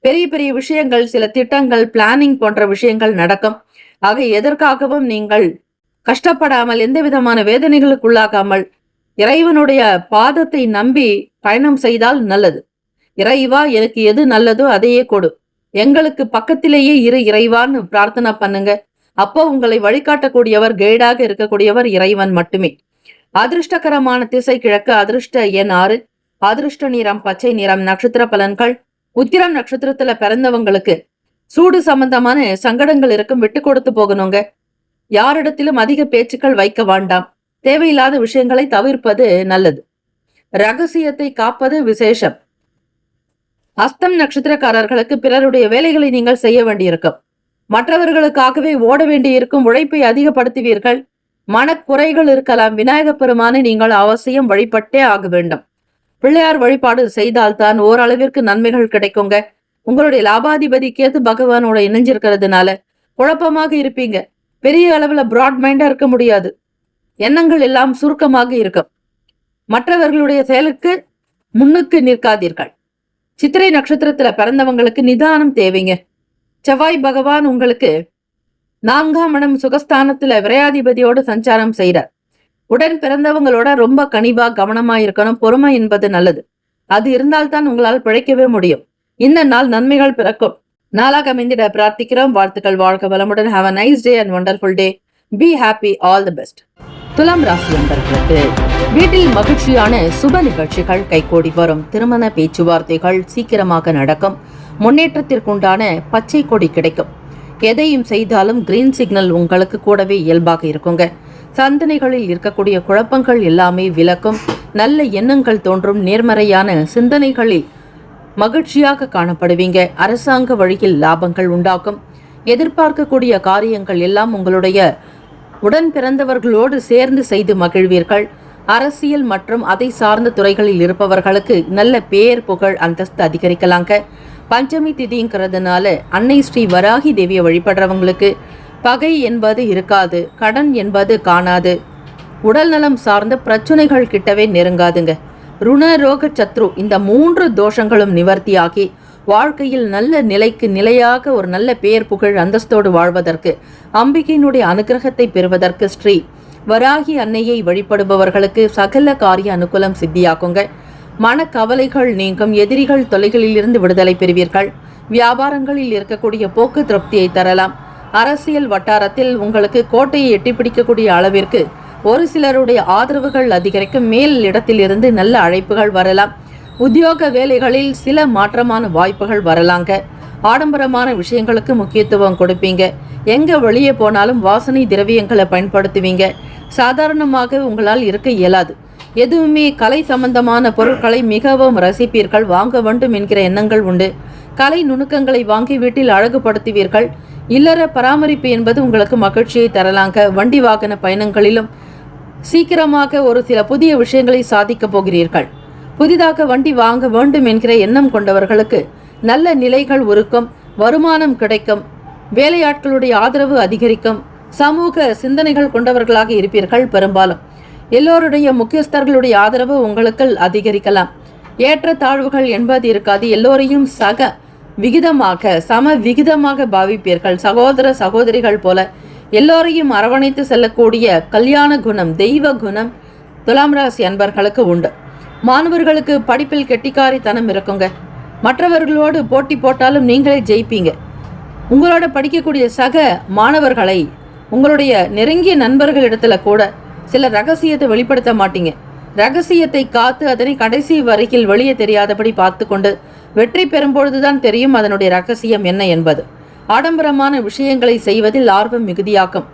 பெரிய பெரிய விஷயங்கள், சில திட்டங்கள், பிளானிங் போன்ற விஷயங்கள் நடக்கும். ஆக எதற்காகவும் நீங்கள் கஷ்டப்படாமல், எந்த விதமான வேதனைகளுக்குள்ளாகாமல் இறைவனுடைய பாதத்தை நம்பி பயணம் செய்தால் நல்லது. இறைவா, எனக்கு எது நல்லதோ அதையே கொடு, எங்களுக்கு பக்கத்திலேயே இரு இறைவான்னு பிரார்த்தனை பண்ணுங்க. அப்போ உங்களை வழிகாட்டக்கூடியவர், கைடாக இருக்கக்கூடியவர் இறைவன் மட்டுமே. அதிர்ஷ்டகரமான திசை கிழக்கு. அதிர்ஷ்ட எண் 6. அதிர்ஷ்ட நிறம் பச்சை நிறம். நட்சத்திர பலன்கள். உத்திரம் நட்சத்திரத்துல பிறந்தவங்களுக்கு சூடு சம்பந்தமான சங்கடங்கள் இருக்கும். விட்டு கொடுத்து போகணுங்க. யாரிடத்திலும் அதிக பேச்சுக்கள் வைக்க வேண்டாம். தேவையில்லாத விஷயங்களை தவிர்ப்பது நல்லது. ரகசியத்தை காப்பது விசேஷம். அஸ்தம் நட்சத்திரக்காரர்களுக்கு பிறருடைய வேலைகளை நீங்கள் செய்ய வேண்டியிருக்கும். மற்றவர்களுக்காகவே ஓட வேண்டியிருக்கும். உழைப்பை அதிகப்படுத்துவீர்கள். மனக்குறைகள் இருக்கலாம். விநாயகப் பெருமானை நீங்கள் அவசியம் வழிபட்டே ஆக வேண்டும். பிள்ளையார் வழிபாடு செய்தால்தான் ஓரளவிற்கு நன்மைகள் கிடைக்குங்க. உங்களுடைய லாபாதிபதி கேது பகவானோட இணைஞ்சிருக்கிறதுனால குழப்பமாக இருப்பீங்க. பெரிய அளவுல பிராட் மைண்டா இருக்க முடியாது. எண்ணங்கள் எல்லாம் சுருக்கமாக இருக்கும். மற்றவர்களுடைய செயலுக்கு முன்னுக்கு நிற்காதீர்கள். சித்திரை நட்சத்திரத்துல பிறந்தவங்களுக்கு நிதானம் தேவைங்க. செவ்வாய் பகவான் உங்களுக்கு 4ஆம் இடம் சுகஸ்தானத்துல விரையாதிபதியோடு சஞ்சாரம் செய்கிறார். உடன் பிறந்தவங்களோட ரொம்ப கனிவா கவனமா இருக்கணும். பொறுமை என்பது நல்லது. அது இருந்தால்தான் உங்களால் பிழைக்கவே முடியும். இந்த நாள் நன்மைகள் பிறக்கும் நாளாக அமைந்திட பிரார்த்திக்கிறோம். வாழ்த்துக்கள். வாழ்க வளமுடன். Have a nice day and wonderful day. Be happy. All the best. துலாம் ராசி நண்பர்களுக்கு வீட்டில் மகிழ்ச்சியான சுப நிகழ்ச்சிகள் கைகூடி வரும். திருமண பேச்சுவார்த்தைகள் சீக்கிரமாக நடக்கும். முன்னேற்றத்திற்குண்டான பச்சை கொடி கிடைக்கும். எதையும் செய்தாலும் கிரீன் சிக்னல் உங்களுக்கு கூடவே இயல்பாக இருக்குங்க. சிந்தனைகளில் இருக்கக்கூடிய குழப்பங்கள் எல்லாமே விலக்கும். நல்ல எண்ணங்கள் தோன்றும். நேர்மறையான சிந்தனைகளில் மகிழ்ச்சியாக காணப்படுவீங்க. அரசாங்க வழியில் லாபங்கள் உண்டாகும். எதிர்பார்க்கக்கூடிய காரியங்கள் எல்லாம் உங்களுடைய உடன் பிறந்தவர்களோடு சேர்ந்து செய்து மகிழ்வீர்கள். அரசியல் மற்றும் அதை சார்ந்த துறைகளில் இருப்பவர்களுக்கு நல்ல பேர், புகழ், அந்தஸ்து அதிகரிக்கலாங்க. பஞ்சமி திதிங்கிறதுனால அன்னை ஸ்ரீ வராகி தேவியை வழிபடுறவங்களுக்கு பகை என்பது இருக்காது. கடன் என்பது காணாது. உடல் நலம் சார்ந்த பிரச்சனைகள் கிட்டவே நெருங்காதுங்க. ருண, ரோக, சத்ரு இந்த 3 தோஷங்களும் நிவர்த்தியாகி வாழ்க்கையில் நல்ல நிலைக்கு நிலையாக ஒரு நல்ல பேர், புகழ், அந்தஸ்தோடு வாழ்வதற்கு, அம்பிகையினுடைய அனுகிரகத்தை பெறுவதற்கு ஸ்ரீ வராகி அன்னையை வழிபடுபவர்களுக்கு சகல காரிய அனுகூலம் சித்தியாக்குங்க. மனக்கவலைகள் நீங்கும். எதிரிகள் தொல்லைகளில் இருந்து விடுதலை பெறுவீர்கள். வியாபாரங்களில் இருக்கக்கூடிய போக்கு திருப்தியை தரலாம். அரசியல் வட்டாரத்தில் உங்களுக்கு கோட்டையை எட்டி பிடிக்கக்கூடிய அளவிற்கு ஒரு சிலருடைய ஆதரவுகள் அதிகரிக்கும். மேல் இடத்தில் இருந்து நல்ல அழைப்புகள் வரலாம். உத்தியோக வேலைகளில் சில மாற்றமான வாய்ப்புகள் வரலாங்க. ஆடம்பரமான விஷயங்களுக்கு முக்கியத்துவம் கொடுப்பீங்க. எங்க வெளியே போனாலும் வாசனை திரவியங்களை பயன்படுத்துவீங்க. சாதாரணமாக உங்களால் இருக்க இயலாது. எதுவுமே கலை சம்பந்தமான பொருட்களை மிகவும் ரசிப்பீர்கள். வாங்க வேண்டும் என்கிற எண்ணங்கள் உண்டு. கலை நுணுக்கங்களை வாங்கி வீட்டில் அழகுபடுத்துவீர்கள். இல்லற பராமரிப்பு என்பது உங்களுக்கு மகிழ்ச்சியை தரலாங்க. வண்டி வாகன பயணங்களிலும் சீக்கிரமாக ஒரு சில புதிய விஷயங்களை சாதிக்கப் போகிறீர்கள். புதிதாக வண்டி வாங்க வேண்டும் என்கிற எண்ணம் கொண்டவர்களுக்கு நல்ல நிலைகள் உருக்கும். வருமானம் கிடைக்கும். வேலையாட்களுடைய ஆதரவு அதிகரிக்கும். சமூக சிந்தனைகள் கொண்டவர்களாக இருப்பீர்கள். பெரும்பாலும் எல்லோருடைய முக்கியஸ்தர்களுடைய ஆதரவு உங்களுக்கு அதிகரிக்கலாம். ஏற்ற தாழ்வுகள் என்பது இருக்காது. எல்லோரையும் சம விகிதமாக பாவிப்பீர்கள். சகோதர சகோதரிகள் போல எல்லோரையும் அரவணைத்து செல்லக்கூடிய கல்யாண குணம், தெய்வ குணம் துலாம் ராசி அன்பர்களுக்கு உண்டு. மாணவர்களுக்கு படிப்பில் கெட்டிக்காரித்தனம் இருக்குங்க. மற்றவர்களோடு போட்டி போட்டாலும் நீங்களே ஜெயிப்பீங்க. உங்களோட படிக்கக்கூடிய சக மாணவர்களை, உங்களுடைய நெருங்கிய நண்பர்களிடத்துல கூட சில ரகசியத்தை வெளிப்படுத்த மாட்டீங்க. ரகசியத்தை காத்து அதனை கடைசி வரையில் வெளியே தெரியாதபடி பார்த்து கொண்டு வெற்றி பெறும்பொழுதுதான் தெரியும் அதனுடைய ரகசியம் என்ன என்பது. ஆடம்பரமான விஷயங்களை செய்வதில் ஆர்வம் மிகுதியாக்கும்.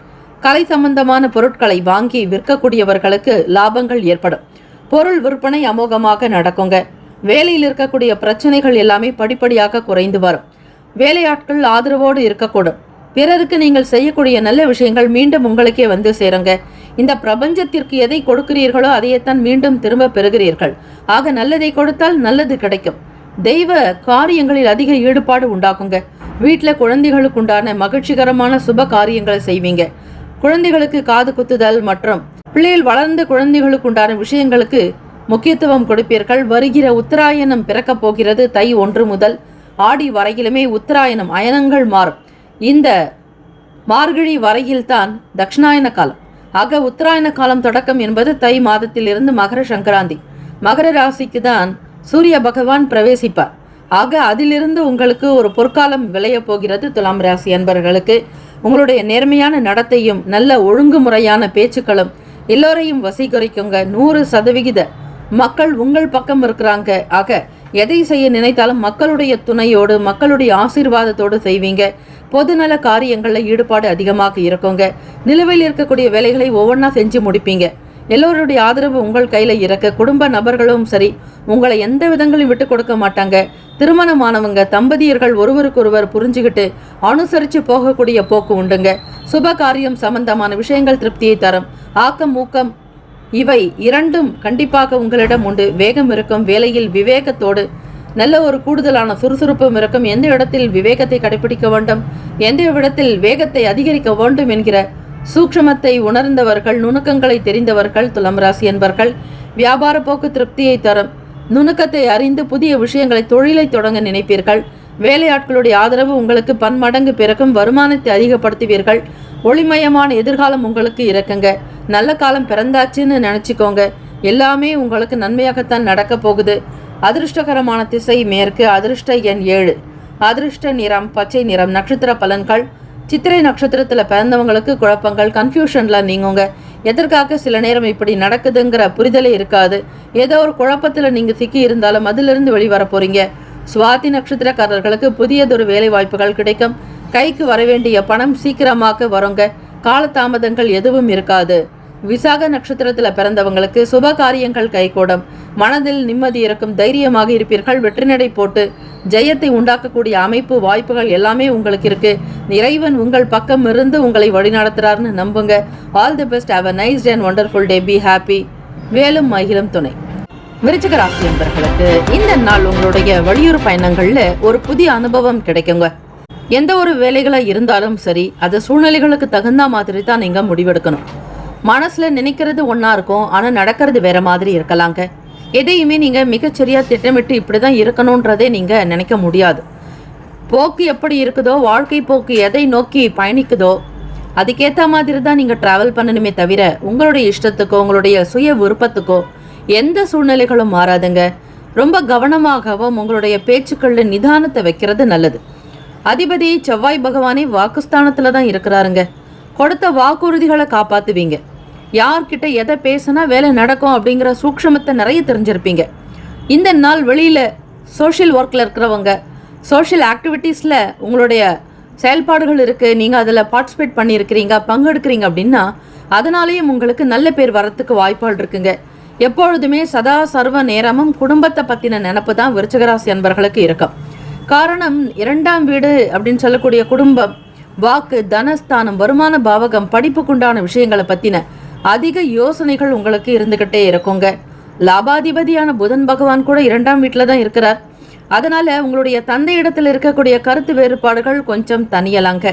கலை சம்பந்தமான பொருட்களை வாங்கி விற்கக்கூடியவர்களுக்கு லாபங்கள் ஏற்படும். பொருள் விற்பனை அமோகமாக நடக்குங்க. வேலையில் இருக்கக்கூடிய பிரச்சனைகள் எல்லாமே படிப்படியாக குறைந்து வரும். வேலையாட்கள் ஆதரவோடு இருக்கக்கூடும். பிறருக்கு நீங்கள் செய்யக்கூடிய நல்ல விஷயங்கள் மீண்டும் உங்களுக்கே வந்து சேருங்க. இந்த பிரபஞ்சத்திற்கு எதை கொடுக்கிறீர்களோ அதையத்தான் மீண்டும் திரும்ப பெறுகிறீர்கள். ஆக நல்லதை கொடுத்தால் நல்லது கிடைக்கும். தெய்வ காரியங்களில் அதிக ஈடுபாடு உண்டாக்குங்க. வீட்டில் குழந்தைகளுக்கு உண்டான மகிழ்ச்சிகரமான சுப காரியங்களை செய்வீங்க. குழந்தைகளுக்கு காது குத்துதல் மற்றும் பிள்ளைகள் வளர்ந்த குழந்தைகளுக்கு உண்டான விஷயங்களுக்கு முக்கியத்துவம் கொடுப்பீர்கள். வருகிற உத்தராயணம் பிறக்கப் போகிறது. தை 1 முதல் ஆடி வரையிலுமே உத்தராயணம் அயனங்கள் மாறும். இந்த மார்கழி வரையில்தான் தட்சிணாயன காலம். ஆக உத்தராயண காலம் தொடக்கம் என்பது தை மாதத்திலிருந்து மகர சங்கராந்தி. மகர ராசிக்கு தான் சூரிய பகவான் பிரவேசிப்பார். ஆக அதிலிருந்து உங்களுக்கு ஒரு பொற்காலம் விளைய போகிறது. துலாம் ராசி அன்பர்களுக்கு உங்களுடைய நேர்மையான நடத்தையும் நல்ல ஒழுங்குமுறையான பேச்சுக்களும் எல்லோரையும் வசீகரிக்குங்க. 100% மக்கள் உங்கள் பக்கம் இருக்கிறாங்க. ஆக எதை செய்ய நினைத்தாலும் மக்களுடைய துணையோடு, மக்களுடைய ஆசீர்வாதத்தோடு செய்வீங்க. பொதுநல காரியங்களில் ஈடுபாடு அதிகமாக இருக்குங்க. நிலுவையில் இருக்கக்கூடிய வேலைகளை ஒவ்வொன்றா செஞ்சு முடிப்பீங்க. எல்லோருடைய ஆதரவு உங்கள் கையில் இருக்க. குடும்ப நபர்களும் சரி உங்களை எந்த விதங்களையும் விட்டு கொடுக்க மாட்டாங்க. திருமணமானவங்க தம்பதியர்கள் ஒருவருக்கொருவர் புரிஞ்சுக்கிட்டு அனுசரித்து போகக்கூடிய போக்கு உண்டுங்க. சுப காரியம் சம்பந்தமான விஷயங்கள் திருப்தியை தரும். ஆக்கம் ஊக்கம் இவை இரண்டும் கண்டிப்பாக உங்களிடம் உண்டு. வேகம் இருக்கும். வேலையில் விவேகத்தோடு நல்ல ஒரு கூடுதலான சுறுசுறுப்பும் இருக்கும். எந்த இடத்தில் விவேகத்தை கடைபிடிக்க வேண்டும், எந்த இடத்தில் வேகத்தை அதிகரிக்க வேண்டும் என்கிற சூக்ஷமத்தை உணர்ந்தவர்கள், நுணுக்கங்களை தெரிந்தவர்கள் துலாம் ராசி என்பர்கள். வியாபார போக்கு திருப்தியை தரும். நுணுக்கத்தை அறிந்து புதிய விஷயங்களை, தொழிலை தொடங்க நினைப்பீர்கள். வேலையாட்களுடைய ஆதரவு உங்களுக்கு பன்மடங்கு பிறக்கும். வருமானத்தை அதிகப்படுத்துவீர்கள். ஒளிமயமான எதிர்காலம் உங்களுக்கு இருக்குங்க. நல்ல காலம் பிறந்தாச்சுன்னு நினச்சிக்கோங்க. எல்லாமே உங்களுக்கு நன்மையாகத்தான் நடக்க போகுது. அதிர்ஷ்டகரமான திசை மேற்கு. அதிர்ஷ்ட எண் 7. அதிர்ஷ்ட நிறம் பச்சை நிறம். நட்சத்திர பலன்கள். சித்திரை நட்சத்திரத்தில் பிறந்தவங்களுக்கு குழப்பங்கள், கன்ஃபியூஷன்லாம் நீங்குங்க. எதற்காக சில நேரம் இப்படி நடக்குதுங்கிற புரிதலே இருக்காது. ஏதோ ஒரு குழப்பத்தில் நீங்கள் சிக்கி இருந்தாலும் அதிலிருந்து வெளிவர போகிறீங்க. சுவாதி நட்சத்திரக்காரர்களுக்கு புதியதொரு வேலை வாய்ப்புகள் கிடைக்கும். கைக்கு வரவேண்டிய பணம் சீக்கிரமாக வருங்க. காலதாமதங்கள் எதுவும் இருக்காது. விசாக நட்சத்திரத்தில் பிறந்தவங்களுக்கு சுப காரியங்கள் கைகூடும். மனதில் நிம்மதி இருக்கும். தைரியமாக இருப்பீர்கள். வெற்றிநடை போட்டு ஜெயத்தை உண்டாக்கக்கூடிய அமைப்பு, வாய்ப்புகள் எல்லாமே உங்களுக்கு இருக்கு. இறைவன் உங்கள் பக்கம் இருந்து உங்களை வழிநடத்துறாருன்னு நம்புங்க. All the best. Have a nice day and wonderful day. Be happy. வேலும் மகிழும் துணை. விருச்சிக ராசி என்பவர்களுக்கு இந்த நாள் உங்களுடைய வெளியூர் பயணங்கள்ல ஒரு புதிய அனுபவம் கிடைக்குங்க. எந்த ஒரு வேலைகளா இருந்தாலும் சரி, அது சூழ்நிலைகளுக்கு தகுந்த மாதிரி தான் நீங்க முடிவெடுக்கணும். மனசுல நினைக்கிறது ஒன்றா இருக்கும், ஆனால் நடக்கிறது வேற மாதிரி இருக்கலாங்க. எதையுமே நீங்கள் மிகச்சரியாக திட்டமிட்டு இப்படி தான் இருக்கணுன்றதே நீங்கள் நினைக்க முடியாது. போக்கு எப்படி இருக்குதோ, வாழ்க்கை போக்கு எதை நோக்கி பயணிக்குதோ அதுக்கேற்ற மாதிரி தான் நீங்கள் ட்ராவல் பண்ணணுமே தவிர உங்களுடைய இஷ்டத்துக்கோ உங்களுடைய சுய விருப்பத்துக்கோ எந்த சூழ்நிலைகளும் மாறாதுங்க. ரொம்ப கவனமாகவும் உங்களுடைய பேச்சுக்களில் நிதானத்தை வைக்கிறது நல்லது. அதிபதி செவ்வாய் பகவானே வாக்குஸ்தானத்தில் தான் இருக்கிறாருங்க. கொடுத்த வாக்குறுதிகளை காப்பாற்றுவீங்க. யார்கிட்ட எதை பேசினா வேலை நடக்கும் அப்படிங்கிற சூக்ஷமத்தை நிறைய தெரிஞ்சிருப்பீங்க. இந்த நாள் வெளியில் சோஷியல் ஒர்க்கில் இருக்கிறவங்க, சோஷியல் ஆக்டிவிட்டீஸில் உங்களுடைய செயல்பாடுகள் இருக்குது, நீங்கள் அதில் பார்ட்டிசிபேட் பண்ணியிருக்கிறீங்க, பங்கெடுக்கிறீங்க அப்படின்னா அதனாலேயும் உங்களுக்கு நல்ல பேர் வரத்துக்கு வாய்ப்புகள் இருக்குங்க. எப்பொழுதுமே சதா சர்வ நேரமும் குடும்பத்தை பற்றின நினப்பு தான் விருச்சிக ராசி அன்பர்களுக்கு இருக்கும். காரணம் 2ஆம் வீடு அப்படின்னு சொல்லக்கூடிய குடும்பம், வாக்கு, தனஸ்தானம், வருமான பாவகம், படிப்புக்குண்டான விஷயங்களை பற்றின அதிக யோசனைகள் உங்களுக்கு இருந்துக்கிட்டே இருக்குங்க. லாபாதிபதியான புதன் பகவான் கூட 2ஆம் வீட்டில் தான் இருக்கிறார். அதனால் உங்களுடைய தந்தை இடத்துல இருக்கக்கூடிய கருத்து வேறுபாடுகள் கொஞ்சம் தனியலாங்க.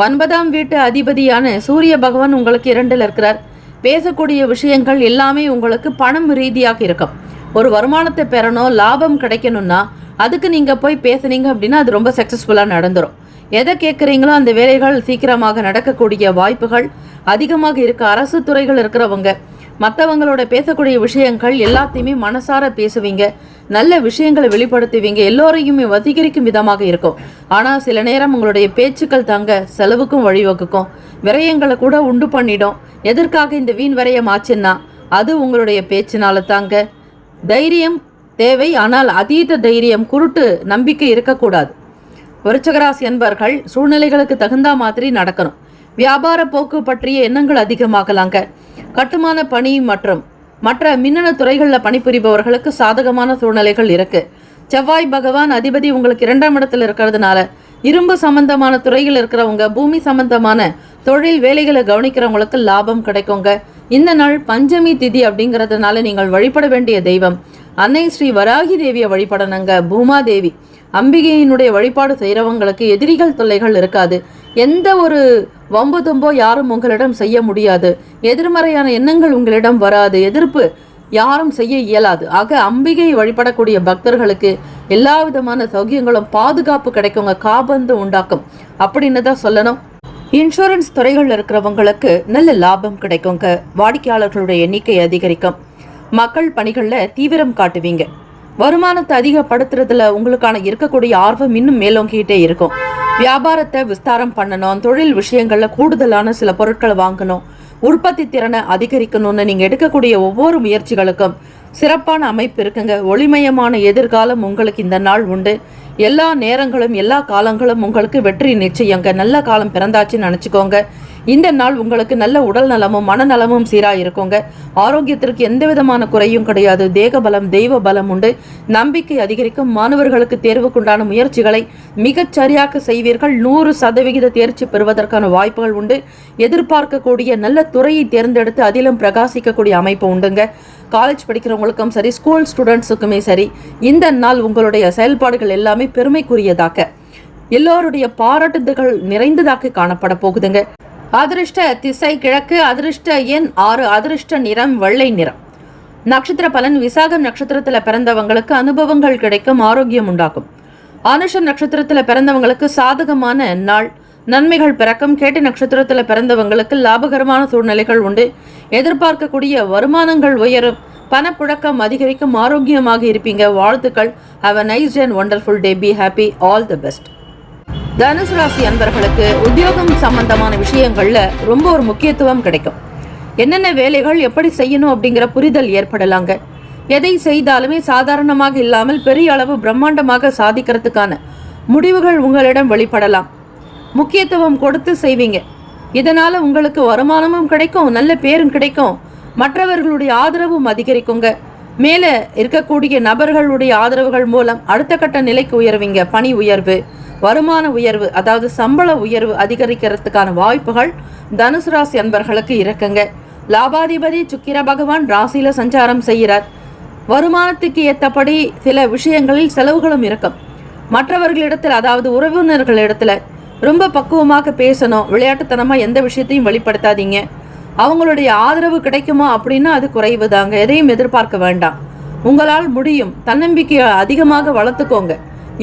9ஆம் வீட்டு அதிபதியான சூரிய பகவான் உங்களுக்கு 2ல் இருக்கிறார். பேசக்கூடிய விஷயங்கள் எல்லாமே உங்களுக்கு பணம் ரீதியாக இருக்கும். ஒரு வருமானத்தை பெறணும், லாபம் கிடைக்கணும்னா அதுக்கு நீங்கள் போய் பேசுனீங்க அப்படின்னா அது ரொம்ப சக்ஸஸ்ஃபுல்லாக நடந்துடும். எதை கேட்குறீங்களோ அந்த வேலைகள் சீக்கிரமாக நடக்கக்கூடிய வாய்ப்புகள் அதிகமாக இருக்குது. அரசு துறைகள் இருக்கிறவங்க மற்றவங்களோட பேசக்கூடிய விஷயங்கள் எல்லாத்தையுமே மனசார பேசுவீங்க, நல்ல விஷயங்களை வெளிப்படுத்துவீங்க, எல்லோரையுமே வசீகரிக்கும் விதமாக இருக்கும். ஆனால் சில நேரம் உங்களுடைய பேச்சுக்கள் தாங்க செலவுக்கும் வழிவகுக்கும், விரயங்களை கூட உண்டு பண்ணிடும். எதற்காக இந்த வீண் விரயம் ஆச்சுன்னா அது உங்களுடைய பேச்சினால தாங்க. தைரியம் தேவை, ஆனால் அதீத தைரியம், குருட்டு நம்பிக்கை இருக்கக்கூடாது. விருச்சிகராசி என்பர்கள் சூழ்நிலைகளுக்கு தகுந்த மாதிரி நடக்கணும். வியாபார போக்கு பற்றிய எண்ணங்கள் அதிகமாகலாங்க. கட்டுமான பணி மற்றும் மற்ற மின்னணு துறைகளில் பணிபுரிபவர்களுக்கு சாதகமான சூழ்நிலைகள் இருக்கு. செவ்வாய் பகவான் அதிபதி உங்களுக்கு 2ஆம் இடத்துல இருக்கிறதுனால இரும்பு சம்பந்தமான துறையில் இருக்கிறவங்க, பூமி சம்பந்தமான தொழில் வேலைகளை கவனிக்கிறவங்களுக்கு லாபம் கிடைக்குங்க. இந்த நாள் பஞ்சமி திதி அப்படிங்கிறதுனால நீங்கள் வழிபட வேண்டிய தெய்வம் அன்னை ஸ்ரீ வராகி தேவியை வழிபடணுங்க. பூமாதேவி அம்பிகையினுடைய வழிபாடு செய்கிறவங்களுக்கு எதிரிகள் தொல்லைகள் இருக்காது. எந்த ஒரு வம்பு தும்போ யாரும் உங்களிடம் செய்ய முடியாது. எதிர்மறையான எண்ணங்கள் உங்களிடம் வராது. எதிர்ப்பு யாரும் செய்ய இயலாது. ஆக அம்பிகை வழிபடக்கூடிய பக்தர்களுக்கு எல்லா விதமான சௌகியங்களும் பாதுகாப்பு கிடைக்குங்க, காபந்து உண்டாக்கும் அப்படின்னு தான் சொல்லணும். இன்சூரன்ஸ் துறைகள் இருக்கிறவங்களுக்கு நல்ல லாபம் கிடைக்குங்க. வாடிக்கையாளர்களுடைய எண்ணிக்கை அதிகரிக்கும். மக்கள் பணிகளில் தீவிரம் காட்டுவீங்க. வருமானத்தை அதிகப்படுத்துறதுல உங்களுக்கான இருக்கக்கூடிய ஆர்வம் இன்னும் மேலோங்கிட்டே இருக்கும். வியாபாரத்தை விஸ்தாரம் பண்ணணும், தொழில் விஷயங்களில் கூடுதலான சில பொருட்களை வாங்கணும், உற்பத்தி திறனை அதிகரிக்கணும்னு நீங்கள் எடுக்கக்கூடிய ஒவ்வொரு முயற்சிகளுக்கும் சிறப்பான அமைப்பு இருக்குங்க. ஒளிமயமான எதிர்காலம் உங்களுக்கு இந்த நாள் உண்டு. எல்லா நேரங்களும் எல்லா காலங்களும் உங்களுக்கு வெற்றி நிச்சயங்க. நல்ல காலம் பிறந்தாச்சுன்னு நினச்சிக்கோங்க. இந்த நாள் உங்களுக்கு நல்ல உடல் நலமும் மனநலமும் சீராக இருக்குங்க. ஆரோக்கியத்திற்கு எந்த விதமான குறையும் கிடையாது. தேக பலம், தெய்வ பலம் உண்டு. நம்பிக்கை அதிகரிக்கும். மாணவர்களுக்கு தேர்வுக்குண்டான முயற்சிகளை மிகச் சரியாக செய்வீர்கள். 100% தேர்ச்சி பெறுவதற்கான வாய்ப்புகள் உண்டு. எதிர்பார்க்கக்கூடிய நல்ல துறையை தேர்ந்தெடுத்து அதிலும் பிரகாசிக்கக்கூடிய அமைப்பு உண்டுங்க. காலேஜ் படிக்கிறவங்களுக்கும் சரி, ஸ்கூல் ஸ்டூடெண்ட்ஸுக்குமே சரி, இந்த நாள் உங்களுடைய செயல்பாடுகள் எல்லாமே பெருமைக்குரியதாக, எல்லோருடைய பாராட்டுதல்கள் நிறைந்ததாக காணப்பட போகுதுங்க. அதிர்ஷ்ட திசை கிழக்கு, அதிர்ஷ்ட எண் 6, அதிர்ஷ்ட நிறம் வெள்ளை நிறம். நட்சத்திர பலன்: விசாகம் நட்சத்திரத்தில் பிறந்தவங்களுக்கு அனுபவங்கள் கிடைக்கும், ஆரோக்கியம் உண்டாகும். அனுஷம் நட்சத்திரத்தில் பிறந்தவங்களுக்கு சாதகமான நாள், நன்மைகள் பிறக்கும். கேட்டை நட்சத்திரத்தில் பிறந்தவங்களுக்கு லாபகரமான சூழ்நிலைகள் உண்டு. எதிர்பார்க்கக்கூடிய வருமானங்கள் உயரும், பணப்புழக்கம் அதிகரிக்கும், ஆரோக்கியமாக இருப்பீங்க. வாழ்த்துக்கள். Have a nice and wonderful day. Be happy. All the best. தனுசு ராசி அன்பர்களுக்கு உத்தியோகம் சம்பந்தமான விஷயங்கள்ல ரொம்ப ஒரு முக்கியத்துவம் கிடைக்கும். என்னென்ன வேலைகள் எப்படி செய்யணும் அப்படிங்கிற புரிதல் ஏற்படலாங்க. எதை செய்தாலுமே சாதாரணமாக இல்லாமல் பெரிய அளவு பிரம்மாண்டமாக சாதிக்கிறதுக்கான முடிவுகள் உங்களிடம் வெளிப்படலாம். முக்கியத்துவம் கொடுத்து செய்வீங்க. இதனால உங்களுக்கு வருமானமும் கிடைக்கும், நல்ல பேரும் கிடைக்கும், மற்றவர்களுடைய ஆதரவும் அதிகரிக்குங்க. மேலே இருக்கக்கூடிய நபர்களுடைய ஆதரவுகள் மூலம் அடுத்த கட்ட நிலைக்கு உயர்வீங்க. பணி உயர்வு, வருமான உயர்வு, அதாவது சம்பள உயர்வு அதிகரிக்கிறதுக்கான வாய்ப்புகள் தனுசு ராசி அன்பர்களுக்கு இருக்குங்க. லாபாதிபதி சுக்கிர பகவான் ராசியில சஞ்சாரம் செய்கிறார். வருமானத்துக்கு ஏற்றபடி சில விஷயங்களில் செலவுகளும் இருக்கும். மற்றவர்களிடத்தில், அதாவது உறவினர்களிடத்துல ரொம்ப பக்குவமாக பேசணும். விளையாட்டுத்தனமாக எந்த விஷயத்தையும் வெளிப்படுத்தாதீங்க. அவங்களுடைய ஆதரவு கிடைக்குமா அப்படின்னா அது குறைவு தாங்க. எதையும் எதிர்பார்க்க வேண்டாம். உங்களால் முடியும். தன்னம்பிக்கையை அதிகமாக வளர்த்துக்கோங்க.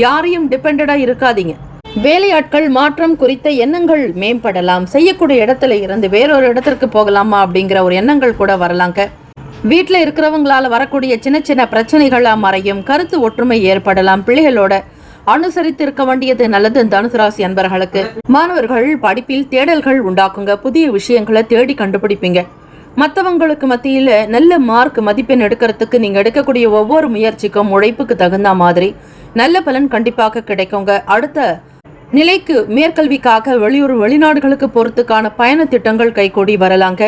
யாரையும் டிபெண்டடாக இருக்காதீங்க. வேலையாட்கள் மாற்றம் குறித்த எண்ணங்கள் மேம்படலாம். செய்யக்கூடிய இடத்துல இருந்து வேறொரு இடத்திற்கு போகலாமா அப்படிங்கிற ஒரு எண்ணங்கள் கூட வரலாங்க. வீட்டில் இருக்கிறவங்களால வரக்கூடிய சின்ன சின்ன பிரச்சனைகளாக மறையும். கருத்து ஒற்றுமை ஏற்படலாம். பிள்ளைகளோட அனுசரித்து இருக்க வேண்டியது நல்லது. தனுசு ராசி அன்பர்களுக்கு மாணவர்கள் படிப்பில் தேடல்கள் உண்டாக்குங்க. புதிய விஷயங்களை தேடி கண்டுபிடிப்பீங்க. மற்றவங்களுக்கு மத்தியில் நல்ல மார்க் மதிப்பெண் எடுக்கிறதுக்கு நீங்கள் எடுக்கக்கூடிய ஒவ்வொரு முயற்சிக்கும் உழைப்புக்கு தகுந்த மாதிரி நல்ல பலன் கண்டிப்பாக கிடைக்குங்க. அடுத்த நிலைக்கு மேற்கல்விக்காக வெளிநாடுகளுக்கு போகிறதுக்கான பயண திட்டங்கள் கைகூடி வரலாங்க.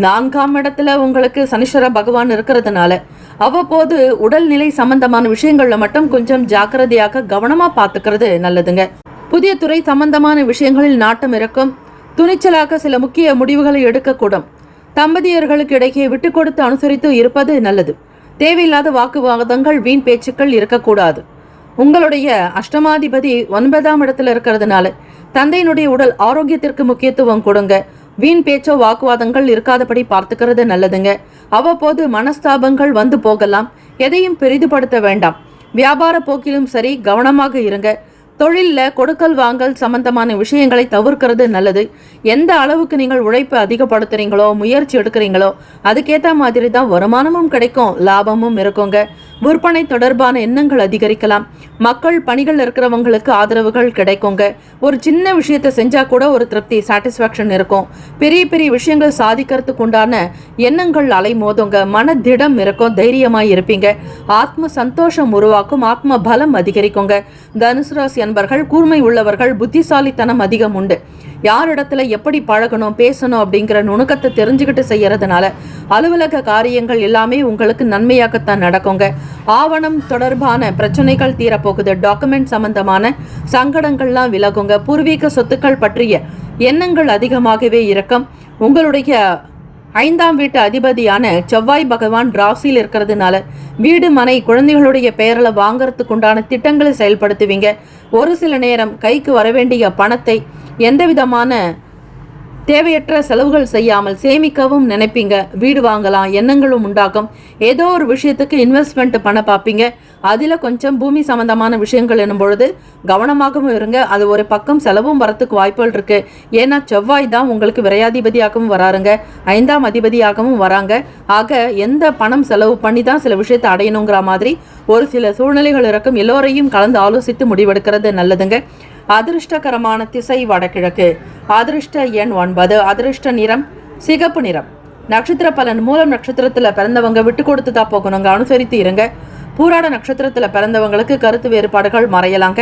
4ஆம் இடத்துல உங்களுக்கு சனீஸ்வர பகவான் இருக்கிறதுனால அவ்வப்போது உடல்நிலை சம்பந்தமான விஷயங்கள்ல மட்டும் கொஞ்சம் ஜாக்கிரதையாக கவனமா பார்த்துக்கிறது நல்லதுங்க. புதிய துறை சம்பந்தமான விஷயங்களில் நாட்டம் இருக்கும். துணிச்சலாக சில முக்கிய முடிவுகளை எடுக்கக்கூடும். தம்பதியர்களுக்கு இடையே விட்டு கொடுத்து அனுசரித்து இருப்பது நல்லது. தேவையில்லாத வாக்குவாதங்கள், வீண் பேச்சுக்கள் இருக்கக்கூடாது. உங்களுடைய அஷ்டமாதிபதி 9ஆம் இடத்துல இருக்கிறதுனால தந்தையினுடைய உடல் ஆரோக்கியத்திற்கு முக்கியத்துவம் கொடுங்க. வீண் பேச்சோ வாக்குவாதங்கள் இருக்காதபடி பார்த்துக்கிறது நல்லதுங்க. அவ்வப்போது மனஸ்தாபங்கள் வந்து போகலாம். எதையும் பெரிதுபடுத்த வேண்டாம். வியாபார போக்கிலும் சரி கவனமாக இருங்க. தொழிலில் கொடுக்கல் வாங்கல் சம்பந்தமான விஷயங்களை தவிர்க்கிறது நல்லது. எந்த அளவுக்கு நீங்கள் உழைப்பு அதிகப்படுத்துறீங்களோ, முயற்சி எடுக்கிறீங்களோ அதுக்கேற்ற மாதிரி தான் வருமானமும் கிடைக்கும், லாபமும் இருக்குங்க. விற்பனை தொடர்பான எண்ணங்கள் அதிகரிக்கலாம். மக்கள் பணிகள் இருக்கிறவங்களுக்கு ஆதரவுகள் கிடைக்குங்க. ஒரு சின்ன விஷயத்தை செஞ்சா கூட ஒரு திருப்தி, சாட்டிஸ்ஃபேக்ஷன் இருக்கும். பெரிய பெரிய விஷயங்கள் சாதிக்கிறதுக்கு உண்டான எண்ணங்கள் அலைமோதுங்க. மன திடம் இருக்கும், தைரியமாய் இருப்பீங்க. ஆத்ம சந்தோஷம் உருவாக்கும், ஆத்ம பலம் அதிகரிக்குங்க. தனுசு ராசி அன்பர்கள் கூர்மை உள்ளவர்கள், புத்திசாலித்தனம் அதிகம் உண்டு. யாரிடத்துல எப்படி பழகணும், பேசணும் அப்படிங்கிற நுணுக்கத்தை தெரிஞ்சுக்கிட்டு செய்யறதுனால அலுவலக காரியங்கள் எல்லாமே உங்களுக்கு நன்மையாகத்தான் நடக்குங்க. ஆவணம் தொடர்பான பிரச்சனைகள் தீரப்போகுது. டாக்குமெண்ட் சம்பந்தமான சங்கடங்கள்லாம் விலகுங்க. பூர்வீக சொத்துக்கள் பற்றிய எண்ணங்கள் அதிகமாகவே இருக்கும். உங்களுடைய 5ஆம் வீட்டு அதிபதியான செவ்வாய் பகவான் ராசியில் இருக்கிறதுனால வீடு, மனை, குழந்தைகளுடைய பெயரில் வாங்கறதுக்கு உண்டான திட்டங்களை செயல்படுத்துவீங்க. ஒரு சில நேரம் கைக்கு வரவேண்டிய பணத்தை எந்த விதமான தேவையற்ற செலவுகள் செய்யாமல் சேமிக்கவும் நினைப்பீங்க. வீடு வாங்கலாம் எண்ணங்களும் உண்டாகும். ஏதோ ஒரு விஷயத்துக்கு இன்வெஸ்ட்மெண்ட் பண்ண பார்ப்பீங்க. அதில் கொஞ்சம் பூமி சம்பந்தமான விஷயங்கள் என்னும் பொழுது கவனமாகவும் இருங்க. அது ஒரு பக்கம் செலவும் வரத்துக்கு வாய்ப்புகள் இருக்கு. ஏன்னா செவ்வாய் தான் உங்களுக்கு விரையாதிபதியாகவும் வராருங்க, 5ஆம் அதிபதியாகவும் வராங்க. ஆக எந்த பணம் செலவு பண்ணி தான் சில விஷயத்தை அடையணுங்கிற மாதிரி ஒரு சில சூழ்நிலைகள் இருக்கும். எல்லோரையும் கலந்து ஆலோசித்து முடிவெடுக்கிறது நல்லதுங்க. அதிர்ஷ்டகரமான திசை வடகிழக்கு. அதிர்ஷ்ட எண் 9. அதிர்ஷ்ட நிறம் சிகப்பு நிறம். நட்சத்திர பலன். மூலம் நட்சத்திரத்தில் பிறந்தவங்க விட்டு கொடுத்து தான் போகணுங்க, அனுசரித்து இருங்க. பூராட நட்சத்திரத்தில் பிறந்தவங்களுக்கு கருத்து வேறுபாடுகள் மறையலாங்க.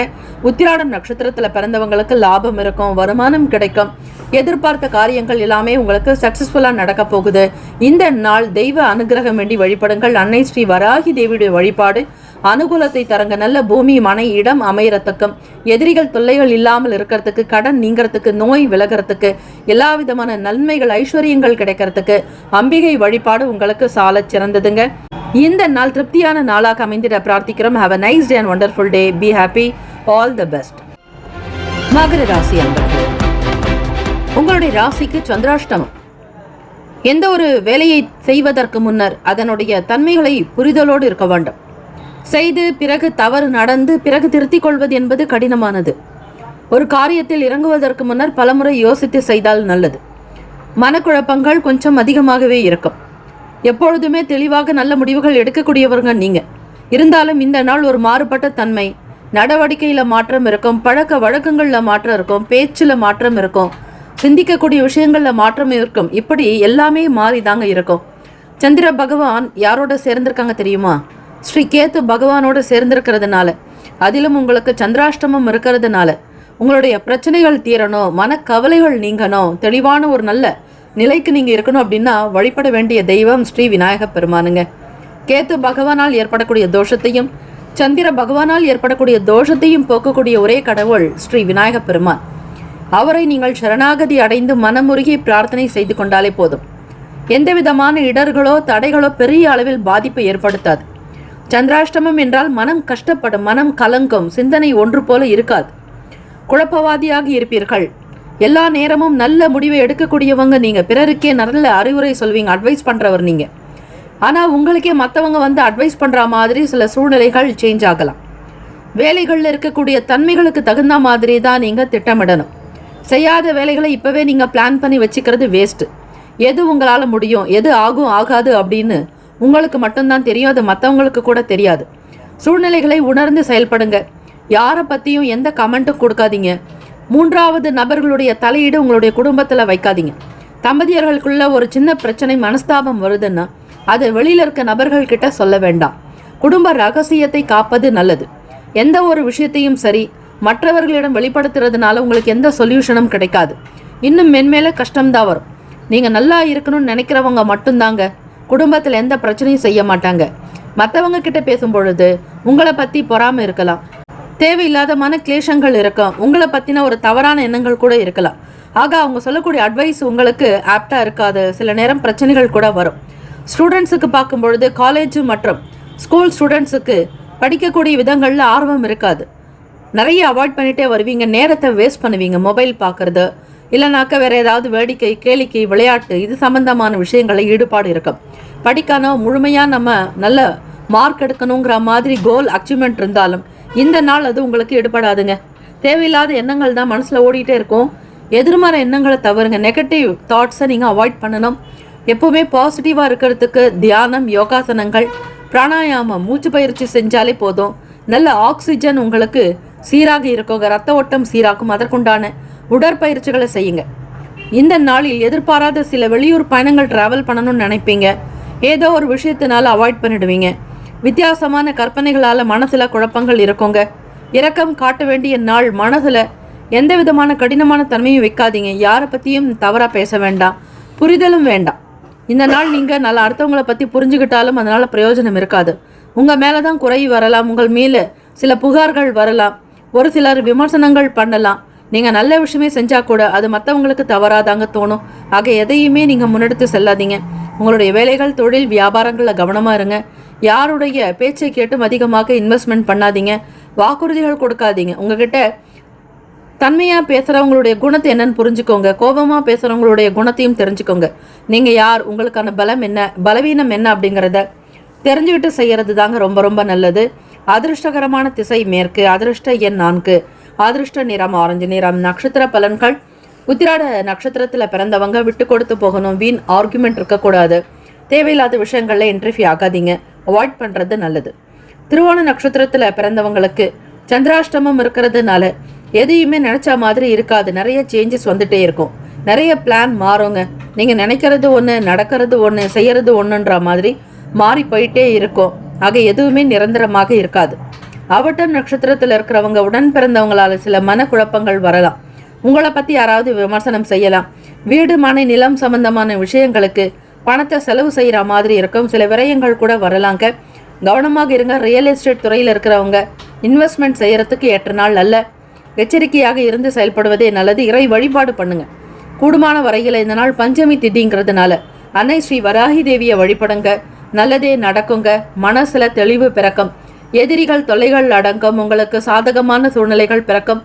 உத்திராடம் நட்சத்திரத்தில் பிறந்தவங்களுக்கு லாபம் இருக்கும், வருமானம் கிடைக்கும். எதிர்பார்த்த காரியங்கள் எல்லாமே உங்களுக்கு சக்சஸ்ஃபுல்லாக நடக்க போகுது. இந்த நாள் தெய்வ அனுகிரகம் வேண்டி வழிபடுங்கள். அன்னை ஸ்ரீ வராகி தேவியுடைய வழிபாடு அனுகூலத்தை தரங்க. நல்ல பூமி, மனை, இடம் அமையறதுக்கும், எதிரிகள் தொல்லைகள் இல்லாமல் இருக்கிறதுக்கு, கடன் நீங்கிறதுக்கு, நோய் விலகிறதுக்கு, எல்லா விதமான நன்மைகள் ஐஸ்வர்யங்கள் கிடைக்கிறதுக்கு அம்பிகை வழிபாடு உங்களுக்கு சால சிறந்ததுங்க. இந்த நாள் திருப்தியான நாளாக அமைந்திட பிரார்த்திக்கிறோம். Have a nice day and wonderful day. Be happy. All the best. மகர ராசி அன்பர்களே, உங்களுடைய ராசிக்கு சந்திராஷ்டமம். எந்த ஒரு வேலையை செய்வதற்கு முன்னர் அதனுடைய தன்மைகளை புரிதலோடு இருக்க வேண்டும். செய்து பிறகு தவறு நடந்து பிறகு திருத்திக் கொள்வது என்பது கடினமானது. ஒரு காரியத்தில் இறங்குவதற்கு முன்னர் பலமுறை யோசித்து செய்தால் நல்லது. மனக்குழப்பங்கள் கொஞ்சம் அதிகமாகவே இருக்கும். எப்பொழுதுமே தெளிவாக நல்ல முடிவுகள் எடுக்கக்கூடியவர்கள் நீங்க. இருந்தாலும் இந்த நாள் ஒரு மாறுபட்ட தன்மை, நடவடிக்கையில் மாற்றம் இருக்கும், பழக்க வழக்கங்களில் மாற்றம் இருக்கும், பேச்சில் மாற்றம் இருக்கும், சிந்திக்கக்கூடிய விஷயங்களில் மாற்றம் இருக்கும். இப்படி எல்லாமே மாறிதாங்க இருக்கும். சந்திர பகவான் யாரோட சேர்ந்திருக்காங்க தெரியுமா? ஸ்ரீ கேத்து பகவானோடு சேர்ந்திருக்கிறதுனால, அதிலும் உங்களுக்கு சந்திராஷ்டமம் இருக்கிறதுனால உங்களுடைய பிரச்சனைகள் தீரணும், மனக்கவலைகள் நீங்கணும், தெளிவான ஒரு நல்ல நிலைக்கு நீங்கள் இருக்கணும் அப்படின்னா வழிபட வேண்டிய தெய்வம் ஸ்ரீ விநாயக பெருமானுங்க. கேத்து பகவானால் ஏற்படக்கூடிய தோஷத்தையும் சந்திர பகவானால் ஏற்படக்கூடிய தோஷத்தையும் போக்கக்கூடிய ஒரே கடவுள் ஸ்ரீ விநாயக பெருமான். அவரை நீங்கள் சரணாகதி அடைந்து மனமுருகி பிரார்த்தனை செய்து கொண்டாலே போதும். எந்த விதமான இடர்களோ தடைகளோ பெரிய அளவில் பாதிப்பை ஏற்படுத்தாது. சந்திராஷ்டமம் என்றால் மனம் கஷ்டப்படும், மனம் கலங்கும், சிந்தனை ஒன்று போல இருக்காது, குழப்பவாதியாக இருப்பீர்கள். எல்லா நேரமும் நல்ல முடிவை எடுக்கக்கூடியவங்க நீங்க. பிறருக்கே நல்ல அறிவுரை சொல்வீங்க, அட்வைஸ் பண்றவர் நீங்க. ஆனால் உங்களுக்கே மற்றவங்க வந்து அட்வைஸ் பண்ற மாதிரி சில சூழ்நிலைகள் சேஞ்ச் ஆகலாம். வேலைகளில் இருக்கக்கூடிய தன்மைகளுக்கு தகுந்த மாதிரி தான் நீங்கள் திட்டமிடணும். செய்யாத வேலைகளை இப்போவே நீங்கள் பிளான் பண்ணி வச்சுக்கிறது வேஸ்ட்டு. எது உங்களால் முடியும், எது ஆகும் ஆகாது அப்படின்னு உங்களுக்கு மட்டும்தான் தெரியும். அது மற்றவங்களுக்கு கூட தெரியாது. சூழ்நிலைகளை உணர்ந்து செயல்படுங்க. யாரை பற்றியும் எந்த கமெண்ட்டும் கொடுக்காதீங்க. மூன்றாவது நபர்களுடைய தலையீடு உங்களுடைய குடும்பத்தில் வைக்காதீங்க. தம்பதியர்களுக்குள்ள ஒரு சின்ன பிரச்சனை, மனஸ்தாபம் வருதுன்னா அதை வெளியில் இருக்க நபர்கள் கிட்ட சொல்ல வேண்டாம். குடும்ப ரகசியத்தை காப்பது நல்லது. எந்த ஒரு விஷயத்தையும் சரி மற்றவர்களிடம் வெளிப்படுத்துறதுனால உங்களுக்கு எந்த சொல்யூஷனும் கிடைக்காது. இன்னும் மென்மேல கஷ்டம்தான் வரும். நீங்கள் நல்லா இருக்கணும்னு நினைக்கிறவங்க மட்டும்தாங்க குடும்பத்தில் எந்த பிரச்சனையும் செய்ய மாட்டாங்க. மற்றவங்க கிட்ட பேசும் பொழுது உங்களை பற்றி பொறாமை இருக்கலாம், தேவையில்லாத மன கிளேஷங்கள் இருக்கும், உங்களை பற்றின ஒரு தவறான எண்ணங்கள் கூட இருக்கலாம். ஆக அவங்க சொல்லக்கூடிய அட்வைஸ் உங்களுக்கு ஆப்டாக இருக்காது. சில நேரம் பிரச்சனைகள் கூட வரும். ஸ்டூடெண்ட்ஸுக்கு பார்க்கும் பொழுது காலேஜ் மற்றும் ஸ்கூல் ஸ்டூடெண்ட்ஸுக்கு படிக்கக்கூடிய விதங்களில் ஆர்வம் இருக்காது. நிறைய அவாய்ட் பண்ணிகிட்டே வருவீங்க, நேரத்தை வேஸ்ட் பண்ணுவீங்க. மொபைல் பார்க்குறது இல்லைனாக்கா வேறு ஏதாவது வேடிக்கை, கேளிக்கை, விளையாட்டு இது சம்பந்தமான விஷயங்களில் ஈடுபாடு இருக்கும். படிக்கணும், முழுமையாக நம்ம நல்ல மார்க் எடுக்கணுங்கிற மாதிரி கோல் அச்சீவ்மெண்ட் இருந்தாலும் இந்த நாள் அது உங்களுக்கு ஈடுபடாதுங்க. தேவையில்லாத எண்ணங்கள் தான் மனசில் ஓடிட்டே இருக்கும். எதிர்மறை எண்ணங்களை தவறுங்க. நெகட்டிவ் தாட்ஸை நீங்கள் அவாய்ட் பண்ணணும். எப்போவுமே பாசிட்டிவாக இருக்கிறதுக்கு தியானம், யோகாசனங்கள், பிராணாயாமம், மூச்சு பயிற்சி செஞ்சாலே போதும். நல்ல ஆக்சிஜன் உங்களுக்கு சீராக இருக்குங்க, ரத்த ஓட்டம் சீராகும். அதற்குண்டான உடற்பயிற்சிகளை செய்யுங்க. இந்த நாளில் எதிர்பாராத சில வெளியூர் பயணங்கள் ட்ராவல் பண்ணணும்னு நினைப்பீங்க. ஏதோ ஒரு விஷயத்தினால அவாய்ட் பண்ணிடுவீங்க. வித்தியாசமான கற்பனைகளால் மனசில் குழப்பங்கள் இருக்குங்க. இரக்கம் காட்ட வேண்டிய நாள். மனசில் எந்த விதமான கடினமான தன்மையும் வைக்காதீங்க. யாரை பற்றியும் தவறாக பேச வேண்டாம், புரிதலும் வேண்டாம். இந்த நாள் நீங்கள் நல்லா அடுத்தவங்களை பற்றி புரிஞ்சுக்கிட்டாலும் அதனால் பிரயோஜனம் இருக்காது. உங்கள் மேலே தான் குறை வரலாம், உங்கள் மேலே சில புகார்கள் வரலாம், ஒரு சிலர் விமர்சனங்கள் பண்ணலாம். நீங்கள் நல்ல விஷயமே செஞ்சால் கூட அது மற்றவங்களுக்கு தவறாதாங்க தோணும். ஆக எதையுமே நீங்கள் முன்னெடுத்து செல்லாதீங்க. உங்களுடைய வேலைகள், தொழில், வியாபாரங்களில் கவனமாக இருங்க. யாருடைய பேச்சை கேட்டும் அதிகமாக இன்வெஸ்ட்மெண்ட் பண்ணாதீங்க. வாக்குறுதிகள் கொடுக்காதீங்க. உங்ககிட்ட தன்மையாக பேசுகிறவங்களுடைய குணத்தை என்னன்னு புரிஞ்சுக்கோங்க. கோபமாக பேசுகிறவங்களுடைய குணத்தையும் தெரிஞ்சுக்கோங்க. நீங்கள் யார், உங்களுக்கான பலம் என்ன, பலவீனம் என்ன அப்படிங்கிறத தெரிஞ்சுக்கிட்டு செய்கிறது தாங்க ரொம்ப ரொம்ப நல்லது. அதிர்ஷ்டகரமான திசை மேற்கு, அதிர்ஷ்ட எண் 4, அதிர்ஷ்ட நிறம் ஆரஞ்சு நிறம். நட்சத்திர பலன்கள். உத்திராட நட்சத்திரத்தில் பிறந்தவங்க விட்டு கொடுத்து போகணும். வீண் ஆர்குமெண்ட் இருக்கக்கூடாது. தேவையில்லாத விஷயங்களில் இன்டர்ஃபியூ ஆகாதீங்க, அவாய்ட் பண்ணுறது நல்லது. திருவோண நட்சத்திரத்தில் பிறந்தவங்களுக்கு சந்திராஷ்டமம் இருக்கிறதுனால எதையுமே நினச்ச மாதிரி இருக்காது. நிறைய சேஞ்சஸ் வந்துட்டே இருக்கும். நிறைய பிளான் மாறுங்க. நீங்கள் நினைக்கிறது ஒன்று, நடக்கிறது ஒன்று, செய்கிறது ஒன்றுன்ற மாதிரி மாறி போயிட்டே இருக்கும். ஆக எதுவுமே நிரந்தரமாக இருக்காது. அவட்டம் நட்சத்திரத்தில் இருக்கிறவங்க உடன் பிறந்தவங்களால் சில மனக்குழப்பங்கள் வரலாம். உங்களை பற்றி யாராவது விமர்சனம் செய்யலாம். வீடு, மனை, நிலம் சம்பந்தமான விஷயங்களுக்கு பணத்தை செலவு செய்கிற மாதிரி இருக்கும். சில விரயங்கள் கூட வரலாங்க. கவனமாக இருங்க. ரியல் எஸ்டேட் துறையில் இருக்கிறவங்க இன்வெஸ்ட்மெண்ட் செய்கிறதுக்கு ஏற்ற நாள் அல்ல. எச்சரிக்கையாக இருந்து செயல்படுவதே நல்லது. இறை வழிபாடு பண்ணுங்க. கூடுமான வரையில் இந்த நாள் பஞ்சமி திதிங்கிறதுனால அன்னை ஸ்ரீ வராகி தேவியை வழிபடுங்க. நல்லதே நடக்குங்க. மனசில் தெளிவு பிறக்கும். எதிரிகள் தொல்லைகள் அடங்கும். உங்களுக்கு சாதகமான சூழ்நிலைகள் பிறக்கும்.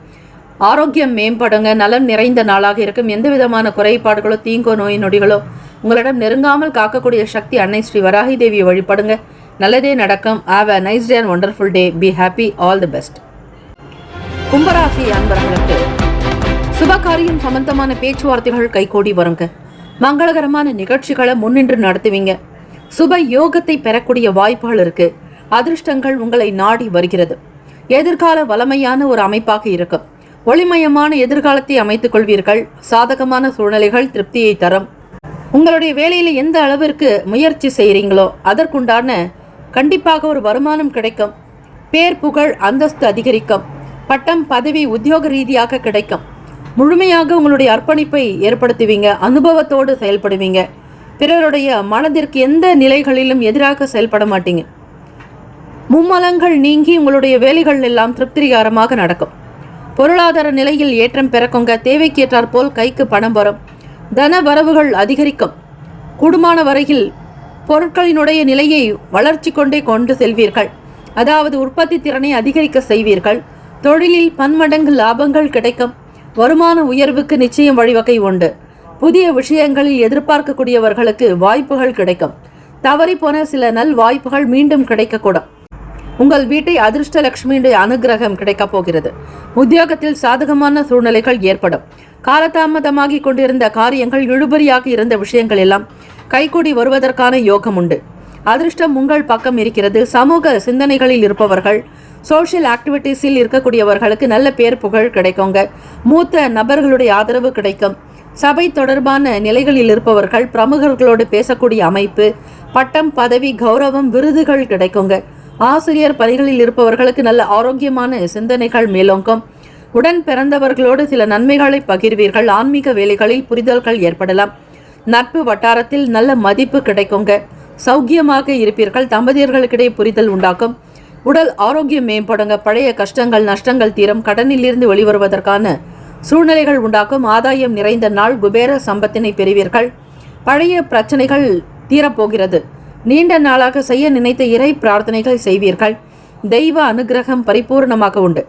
ஆரோக்கியம் மேம்படுங்க. நலம் நிறைந்த நாளாக இருக்கும். எந்த விதமான குறைபாடுகளோ, தீங்கோ, நோய் நொடிகளோ உங்களிடம் நெருங்காமல் காக்கக்கூடிய சக்தி அன்னை ஸ்ரீ வராகி தேவியை வழிபடுங்க. நல்லதே நடக்கும். Have a nice day and wonderful day. Be happy. All the best. கும்பராசி அன்பர்களுக்கு சுபகாரியம் சம்பந்தமான பேச்சுவார்த்தைகள் கைகூடி வருங்க. மங்களகரமான நிகழ்ச்சிகளை முன்னின்று நடத்துவீங்க. சுப யோகத்தை பெறக்கூடிய வாய்ப்புகள் இருக்கு. அதிர்ஷ்டங்கள் உங்களை நாடி வருகிறது. எதிர்கால வளமையான ஒரு அமைப்பாக இருக்கும். ஒளிமயமான எதிர்காலத்தை அமைத்துக் கொள்வீர்கள். சாதகமான சூழ்நிலைகள் திருப்தியை தரும். உங்களுடைய வேலையில் எந்த அளவிற்கு முயற்சி செய்கிறீங்களோ அதற்குண்டான கண்டிப்பாக ஒரு வருமானம் கிடைக்கும். பேர், புகழ், அந்தஸ்து அதிகரிக்கும். பட்டம், பதவி, உத்தியோக ரீதியாக கிடைக்கும். முழுமையாக உங்களுடைய அர்ப்பணிப்பை ஏற்படுத்துவீங்க. அனுபவத்தோடு செயல்படுவீங்க. பிறருடைய மனதிற்கு எந்த நிலைகளிலும் எதிராக செயல்பட மாட்டீங்க. மும்மலங்கள் நீங்கி உங்களுடைய வேலைகள் எல்லாம் திருப்திகரமாக நடக்கும். பொருளாதார நிலையில் ஏற்றம் பிறக்குங்க. தேவைக்கேற்றாற் போல் கைக்கு பணம் வரும். தன வரவுகள் அதிகரிக்கும். கூடுமான வரையில் பொருட்களினுடைய நிலையை வளர்ச்சி கொண்டு செல்வீர்கள். அதாவது உற்பத்தி திறனை அதிகரிக்க செய்வீர்கள். தொழிலில் பன்மடங்கு லாபங்கள் கிடைக்கும். வருமான உயர்வுக்கு நிச்சயம் வழிவகை உண்டு. புதிய விஷயங்களில் எதிர்பார்க்கக்கூடியவர்களுக்கு வாய்ப்புகள் கிடைக்கும். தவறிப்போன சில நல் வாய்ப்புகள் மீண்டும் கிடைக்கக்கூடும். உங்கள் வீட்டை அதிர்ஷ்டலட்சுமியுடைய அனுகிரகம் கிடைக்கப் போகிறது. உத்தியோகத்தில் சாதகமான சூழ்நிலைகள் ஏற்படும். காலதாமதமாகி கொண்டிருந்த காரியங்கள், இழுபறியாக இருந்த விஷயங்கள் எல்லாம் கைகூடி வருவதற்கான யோகம் உண்டு. அதிர்ஷ்டம் உங்கள் பக்கம் இருக்கிறது. சமூக சிந்தனைகளில் இருப்பவர்கள், சோஷியல் ஆக்டிவிட்டீஸில் இருக்கக்கூடியவர்களுக்கு நல்ல பேர், புகழ் கிடைக்குங்க. மூத்த நபர்களுடைய ஆதரவு கிடைக்கும். சபை தொடர்பான நிலைகளில் இருப்பவர்கள் பிரமுகர்களோடு பேசக்கூடிய அமைப்பு. பட்டம், பதவி, கௌரவம், விருதுகள் கிடைக்குங்க. ஆசிரியர் பணிகளில் இருப்பவர்களுக்கு நல்ல ஆரோக்கியமான சிந்தனைகள் மேலோங்கும். உடன் பிறந்தவர்களோடு சில நன்மைகளை பகிர்வீர்கள். ஆன்மீக வேலைகளில் புரிதல்கள் ஏற்படலாம். நட்பு வட்டாரத்தில் நல்ல மதிப்பு கிடைக்குங்க. சௌக்கியமாக இருப்பீர்கள். தம்பதியர்களுக்கிடையே புரிதல் உண்டாக்கும். உடல் ஆரோக்கியம் மேம்படுங்க. பழைய கஷ்டங்கள் நஷ்டங்கள் தீரும். கடனிலிருந்து வெளிவருவதற்கான சூழ்நிலைகள் உண்டாக்கும். ஆதாயம் நிறைந்த நாள். குபேர சம்பத்தினை பெறுவீர்கள். பழைய பிரச்சனைகள் தீரப்போகிறது. நீண்ட நாளாக செய்ய நினைத்த இறை பிரார்த்தனைகளை செய்வீர்கள். தெய்வ அனுகிரகம் பரிபூர்ணமாக உண்டு.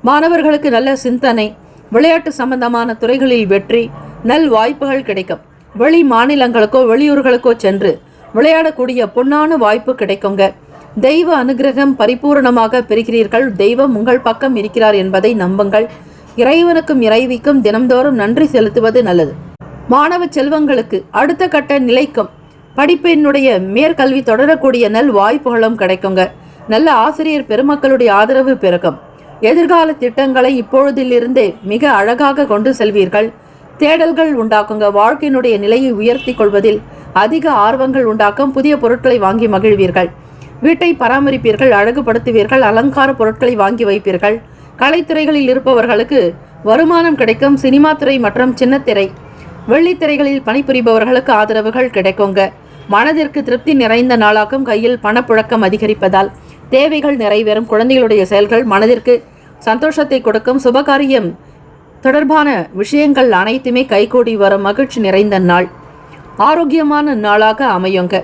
மாணவர்களுக்கு நல்ல சிந்தனை. விளையாட்டு சம்பந்தமான துறைகளில் வெற்றி. நல் வாய்ப்புகள் கிடைக்கும். வெளி மாநிலங்களுக்கோ வெளியூர்களுக்கோ சென்று விளையாடக்கூடிய பொன்னான வாய்ப்பு கிடைக்குங்க. தெய்வ அனுகிரகம் பரிபூர்ணமாக பெறுகிறீர்கள். தெய்வம் உங்கள் பக்கம் இருக்கிறார் என்பதை நம்புங்கள். இறைவனுக்கும் இறைவிக்கும் தினம்தோறும் நன்றி செலுத்துவது நல்லது. மாணவ செல்வங்களுக்கு அடுத்த கட்ட நிலைக்கும் படிப்பினுடைய மேற்கல்வி தொடரக்கூடிய நல் வாய்ப்புகளும் கிடைக்குங்க. நல்ல ஆசிரியர் பெருமக்களுடைய ஆதரவு பெருகும். எதிர்கால திட்டங்களை இப்பொழுதிலிருந்தே மிக அழகாக கொண்டு செல்வீர்கள். தேடல்கள் உண்டாக்குங்க. வாழ்க்கையினுடைய நிலையை உயர்த்தி கொள்வதில் அதிக ஆர்வங்கள் உண்டாக்கும். புதிய பொருட்களை வாங்கி மகிழ்வீர்கள். வீட்டை பராமரிப்பீர்கள். அழகுபடுத்துவீர்கள். அலங்கார பொருட்களை வாங்கி வைப்பீர்கள். கலைத்துறைகளில் இருப்பவர்களுக்கு வருமானம் கிடைக்கும். சினிமா துறை மற்றும் சின்னத்திரை வெள்ளித்திரைகளில் பணிபுரிபவர்களுக்கு ஆதரவுகள் கிடைக்குங்க. மனதிற்கு திருப்தி நிறைந்த நாளாக்கும். கையில் பணப்புழக்கம் அதிகரிப்பதால் தேவைகள் நிறைவேறும். குழந்தைகளுடைய செயல்கள் மனதிற்கு சந்தோஷத்தை கொடுக்கும். சுபகாரியம் தொடர்பான விஷயங்கள் அனைத்துமே கைகூடி வரும். மகிழ்ச்சி நிறைந்த நாள். ஆரோக்கியமான நாளாக அமையுங்க.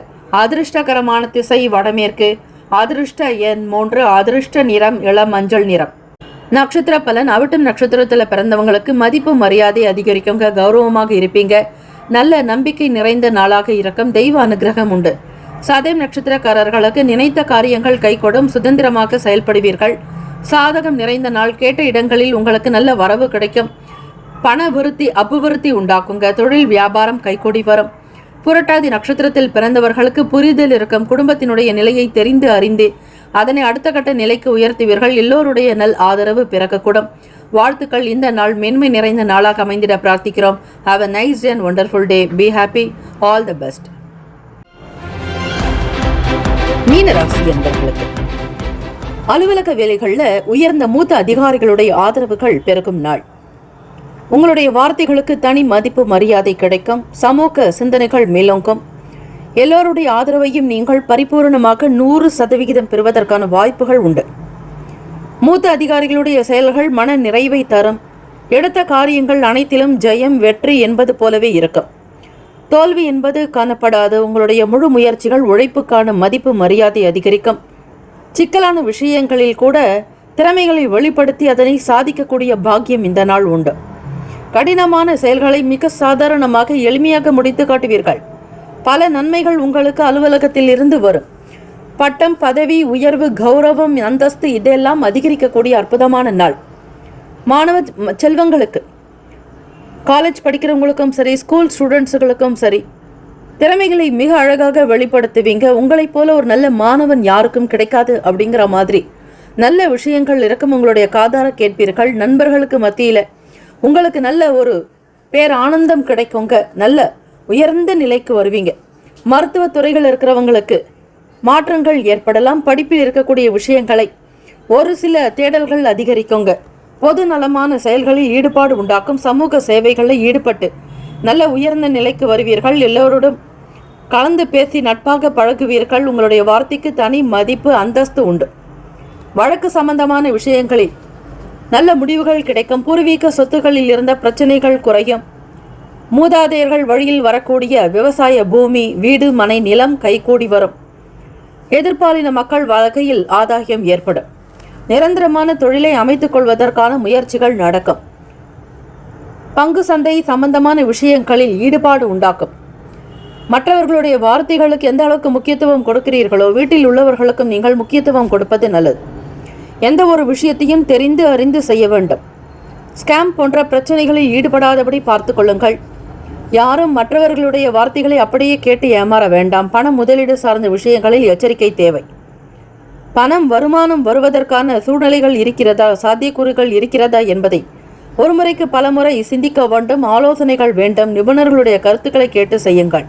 அதிர்ஷ்டகரமான திசை வடமேற்கு. அதிர்ஷ்ட எண் 3. அதிர்ஷ்ட நிறம் இளம் மஞ்சள் நிறம். நட்சத்திர பலன். அவிட்டம் நட்சத்திரத்தில் பிறந்தவங்களுக்கு மதிப்பு மரியாதை அதிகரிக்குங்க. கௌரவமாக இருப்பீங்க. நல்ல நம்பிக்கை நிறைந்த நாளாக இருக்கும். தெய்வ அனுகிரகம் உண்டு. சதயம் நட்சத்திரக்காரர்களுக்கு நினைத்த காரியங்கள் கைகூடும். சுதந்திரமாக செயல்படுவீர்கள். சாதகம் நிறைந்த நாள். கேட்ட இடங்களில் உங்களுக்கு நல்ல வரவு கிடைக்கும். பண விருத்தி அபிவிருத்தி உண்டாக்குங்க. தொழில் வியாபாரம் கைகூடி வரும். புரட்டாதி நட்சத்திரத்தில் பிறந்தவர்களுக்கு புரிதல் இருக்கும். குடும்பத்தினுடைய நிலையை தெரிந்து அறிந்து அதனை அடுத்த கட்ட நிலைக்கு உயர்த்துவீர்கள். எல்லோருடைய நல் ஆதரவு பிறக்கக்கூடும். வாழ்த்துக்கள். இந்த நாள் மேன்மை நிறைந்த நாளாக அமைந்திட பிரார்த்திக்கிறோம். Have a nice day and wonderful day. Be happy. All the best. மீனராசி என்பவர்களுக்கு அலுவலக வேலைகளில் உயர்ந்த மூத்த அதிகாரிகளுடைய ஆதரவுகள் பெருகும் நாள். உங்களுடைய வார்த்தைகளுக்கு தனி மதிப்பு மரியாதை கிடைக்கும். சமூக சிந்தனைகள் மேலோங்கும். எல்லோருடைய ஆதரவையும் நீங்கள் பரிபூர்ணமாக 100% பெறுவதற்கான வாய்ப்புகள் உண்டு. மூத்த அதிகாரிகளுடைய செயல்கள் மன நிறைவை தரும். எடுத்த காரியங்கள் அனைத்திலும் ஜெயம் வெற்றி என்பது போலவே இருக்கும். தோல்வி என்பது காணப்படாது. உங்களுடைய முழு முயற்சிகள் உழைப்புக்கான மதிப்பு மரியாதை அதிகரிக்கும். சிக்கலான விஷயங்களில் கூட திறமைகளை வெளிப்படுத்தி அதனை சாதிக்கக்கூடிய பாக்கியம் இந்த நாள் உண்டு. கடினமான செயல்களை மிக சாதாரணமாக எளிமையாக முடித்து காட்டுவீர்கள். பல நன்மைகள் உங்களுக்கு அலுவலகத்தில் இருந்து வரும். பட்டம் பதவி உயர்வு கௌரவம் அந்தஸ்து இதெல்லாம் அதிகரிக்கக்கூடிய அற்புதமான நாள். மாணவ செல்வங்களுக்கு காலேஜ் படிக்கிறவங்களுக்கும் சரி ஸ்கூல் ஸ்டூடெண்ட்ஸுகளுக்கும் சரி திறமைகளை மிக அழகாக வெளிப்படுத்துவீங்க. உங்களைப் போல ஒரு நல்ல மாணவன் யாருக்கும் கிடைக்காது அப்படிங்கிற மாதிரி நல்ல விஷயங்கள் இருக்கும். உங்களுடைய காதார கேட்பீர்கள். நண்பர்களுக்கு மத்தியில் உங்களுக்கு நல்ல ஒரு பேர் ஆனந்தம் கிடைக்குங்க. நல்ல உயர்ந்த நிலைக்கு வருவீங்க. மருத்துவ துறைகள் இருக்கிறவங்களுக்கு மாற்றங்கள் ஏற்படலாம். படிப்பில் இருக்கக்கூடிய விஷயங்களை ஒரு சில தேடல்கள் அதிகரிக்குங்க. பொது நலமான செயல்களில் ஈடுபாடு உண்டாக்கும். சமூக சேவைகளில் ஈடுபட்டு நல்ல உயர்ந்த நிலைக்கு வருவீர்கள். எல்லோருடன் கலந்து பேசி நட்பாக பழகுவீர்கள். உங்களுடைய வார்த்தைக்கு தனி மதிப்பு அந்தஸ்து உண்டு. வழக்கு சம்பந்தமான விஷயங்களில் நல்ல முடிவுகள் கிடைக்கும். பூர்வீக சொத்துக்களில் இருந்த பிரச்சனைகள் குறையும். மூதாதையர்கள் வழியில் வரக்கூடிய விவசாய பூமி வீடு மனை நிலம் கைகூடி வரும். எதிர்பாலின மக்கள் வகையில் ஆதாயம் ஏற்படும். நிரந்தரமான தொழிலை அமைத்துக் கொள்வதற்கான முயற்சிகள் நடக்கும். பங்கு சந்தை சம்பந்தமான விஷயங்களில் ஈடுபாடு உண்டாக்கும். மற்றவர்களுடைய வார்த்தைகளுக்கு எந்த அளவுக்கு முக்கியத்துவம் கொடுக்கிறீர்களோ வீட்டில் உள்ளவர்களுக்கும் நீங்கள் முக்கியத்துவம் கொடுப்பது நல்லது. எந்த ஒரு விஷயத்தையும் தெரிந்து அறிந்து செய்ய வேண்டும். ஸ்கேம் போன்ற பிரச்சனைகளில் ஈடுபடாதபடி பார்த்து கொள்ளுங்கள். யாரும் மற்றவர்களுடைய வார்த்தைகளை அப்படியே கேட்டு ஏமாற வேண்டாம். பண முதலீடு சார்ந்த விஷயங்களில் எச்சரிக்கை தேவை. பணம் வருமானம் வருவதற்கான சூழ்நிலைகள் இருக்கிறதா சாத்தியக்கூறுகள் இருக்கிறதா என்பதை ஒரு முறைக்கு பல முறை சிந்திக்க வேண்டும். ஆலோசனைகள் வேண்டும். நிபுணர்களுடைய கருத்துக்களை கேட்டு செய்யுங்கள்.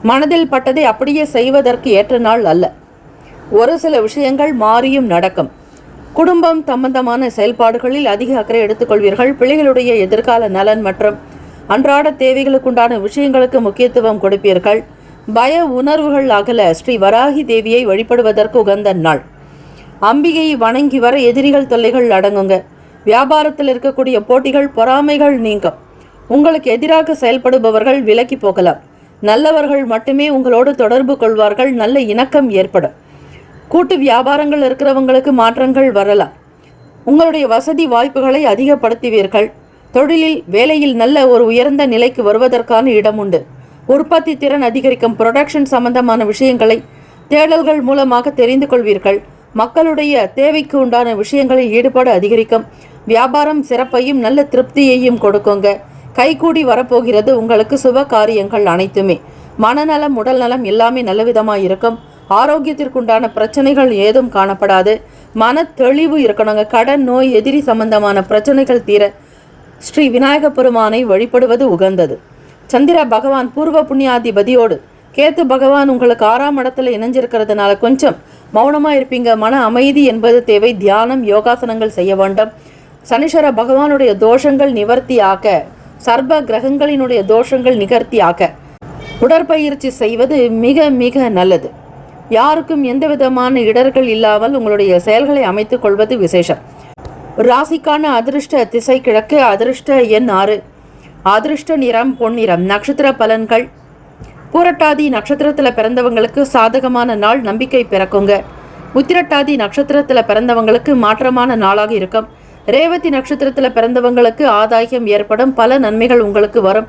மனதில் பட்டதை அப்படியே செய்வதற்கு ஏற்ற நாள் அல்ல. ஒரு சில விஷயங்கள் மாறியும் நடக்கும். குடும்பம் சம்பந்தமான செயல்பாடுகளில் அதிக அக்கறை எடுத்துக்கொள்வீர்கள். பிள்ளைகளுடைய எதிர்கால நலன் மற்றும் அன்றாட தேவைகளுக்குண்டான விஷயங்களுக்கு முக்கியத்துவம் கொடுப்பீர்கள். பய உணர்வுகள் அகல ஸ்ரீ வராகி தேவியை வழிபடுவதற்கு உகந்த நாள். அம்பிகையை வணங்கி வர எதிரிகள் தொல்லைகள் அடங்குங்க. வியாபாரத்தில் இருக்கக்கூடிய போட்டிகள் பொறாமைகள் நீங்கும். உங்களுக்கு எதிராக செயல்படுபவர்கள் விலக்கி போகலாம். நல்லவர்கள் மட்டுமே உங்களோடு தொடர்பு கொள்வார்கள். நல்ல இணக்கம் ஏற்படும். கூட்டு வியாபாரங்கள் இருக்கிறவங்களுக்கு மாற்றங்கள் வரலாம். உங்களுடைய வசதி வாய்ப்புகளை அதிகப்படுத்துவீர்கள். தொழிலில் வேலையில் நல்ல ஒரு உயர்ந்த நிலைக்கு வருவதற்கான இடம் உண்டு. உற்பத்தி திறன் அதிகரிக்கும். புரொடக்ஷன் சம்பந்தமான விஷயங்களை தேடல்கள் மூலமாக தெரிந்து கொள்வீர்கள். மக்களுடைய தேவைக்கு உண்டான விஷயங்களில் ஈடுபாடு அதிகரிக்கும். வியாபாரம் சிறப்பையும் நல்ல திருப்தியையும் கொடுக்குங்க. கைகூடி வரப்போகிறது உங்களுக்கு சுப காரியங்கள் அனைத்துமே. மனநலம் உடல் நலம் எல்லாமே நல்ல விதமாக இருக்கும். ஆரோக்கியத்திற்குண்டான பிரச்சனைகள் ஏதும் காணப்படாது. மன தெளிவு இருக்கணுங்க. கடன் நோய் எதிரி சம்பந்தமான பிரச்சனைகள் தீர ஸ்ரீ விநாயக பெருமானை வழிபடுவது உகந்தது. சந்திர பகவான் பூர்வ புண்ணியாதிபதியோடு கேத்து பகவான் உங்களுக்கு 6ஆம் இடத்துல இணைஞ்சிருக்கிறதுனால கொஞ்சம் மௌனமாக இருப்பீங்க. மன அமைதி என்பது தேவை. தியானம் யோகாசனங்கள் செய்ய வேண்டும். சனீஸ்வர பகவானுடைய தோஷங்கள் நிவர்த்தியாக, சர்ப கிரகங்களினுடைய தோஷங்கள் நிகர்த்தியாக உடற்பயிற்சி செய்வது மிக மிக நல்லது. யாருக்கும் எந்த விதமான இடர்கள் இல்லாமல் உங்களுடைய செயல்களை அமைத்துக் கொள்வது விசேஷம். ராசிக்கான அதிர்ஷ்ட திசை கிழக்கு. அதிர்ஷ்ட எண் 6. அதிர்ஷ்ட நிறம் பொன்னிறம். நட்சத்திர பலன்கள். பூரட்டாதி நட்சத்திரத்தில் பிறந்தவங்களுக்கு சாதகமான நாள். நம்பிக்கை பிறக்குங்க. உத்திரட்டாதி நட்சத்திரத்தில் பிறந்தவங்களுக்கு மாற்றமான நாளாக இருக்கும். ரேவதி நட்சத்திரத்தில் பிறந்தவங்களுக்கு ஆதாயம் ஏற்படும். பல நன்மைகள் உங்களுக்கு வரும்.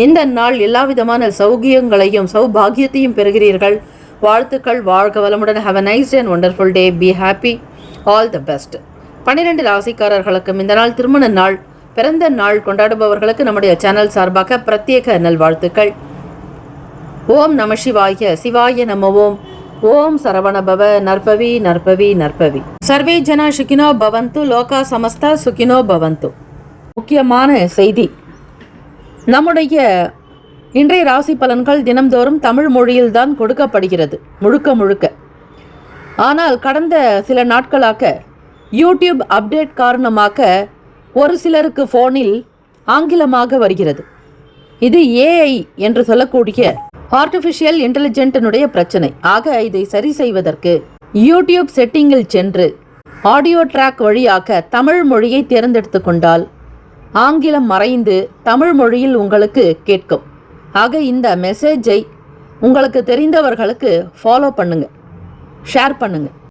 இந்த நாள் எல்லா விதமான சௌகியங்களையும் சௌபாகியத்தையும் பெறுகிறீர்கள். வாழ்த்துக்கள். வாழ்க வளமுடன். Have a nice day and wonderful day. Be happy. All the best. 12 ராசிக்காரர்களுக்கும் இந்த நாள் திருமண நாள், பிறந்த நாள் கொண்டாடுபவர்களுக்கு நம்முடைய சேனல் சார்பாக பிரத்யேக நல்வாழ்த்துக்கள். ஓம் நம சிவாய. சிவாய நம ஓம். ஓம் சரவணபவ. நற்பவி நற்பவி நற்பவி. சர்வே ஜன சுகினோ பவந்து. லோகா சமஸ்தா சுகினோ பவந்து. முக்கியமான செய்தி. நம்முடைய இன்றைய ராசி பலன்கள் தினம்தோறும் தமிழ் மொழியில்தான் கொடுக்கப்படுகிறது முழுக்க முழுக்க. ஆனால் கடந்த சில நாட்களாக யூடியூப் அப்டேட் காரணமாக ஒரு சிலருக்கு ஃபோனில் ஆங்கிலமாக வருகிறது. இது ஏஐ என்று சொல்லக்கூடிய ஆர்டிஃபிஷியல் இன்டெலிஜென்ட்டினுடைய பிரச்சனை. ஆக இதை சரி செய்வதற்கு யூடியூப் செட்டிங்கில் சென்று ஆடியோ ட்ராக் வழியாக தமிழ் மொழியை தேர்ந்தெடுத்து கொண்டால் ஆங்கிலம் மறைந்து தமிழ் மொழியில் உங்களுக்கு கேட்கும். ஆக இந்த மெசேஜை உங்களுக்கு தெரிந்தவர்களுக்கு ஃபாலோ பண்ணுங்கள், ஷேர் பண்ணுங்கள்.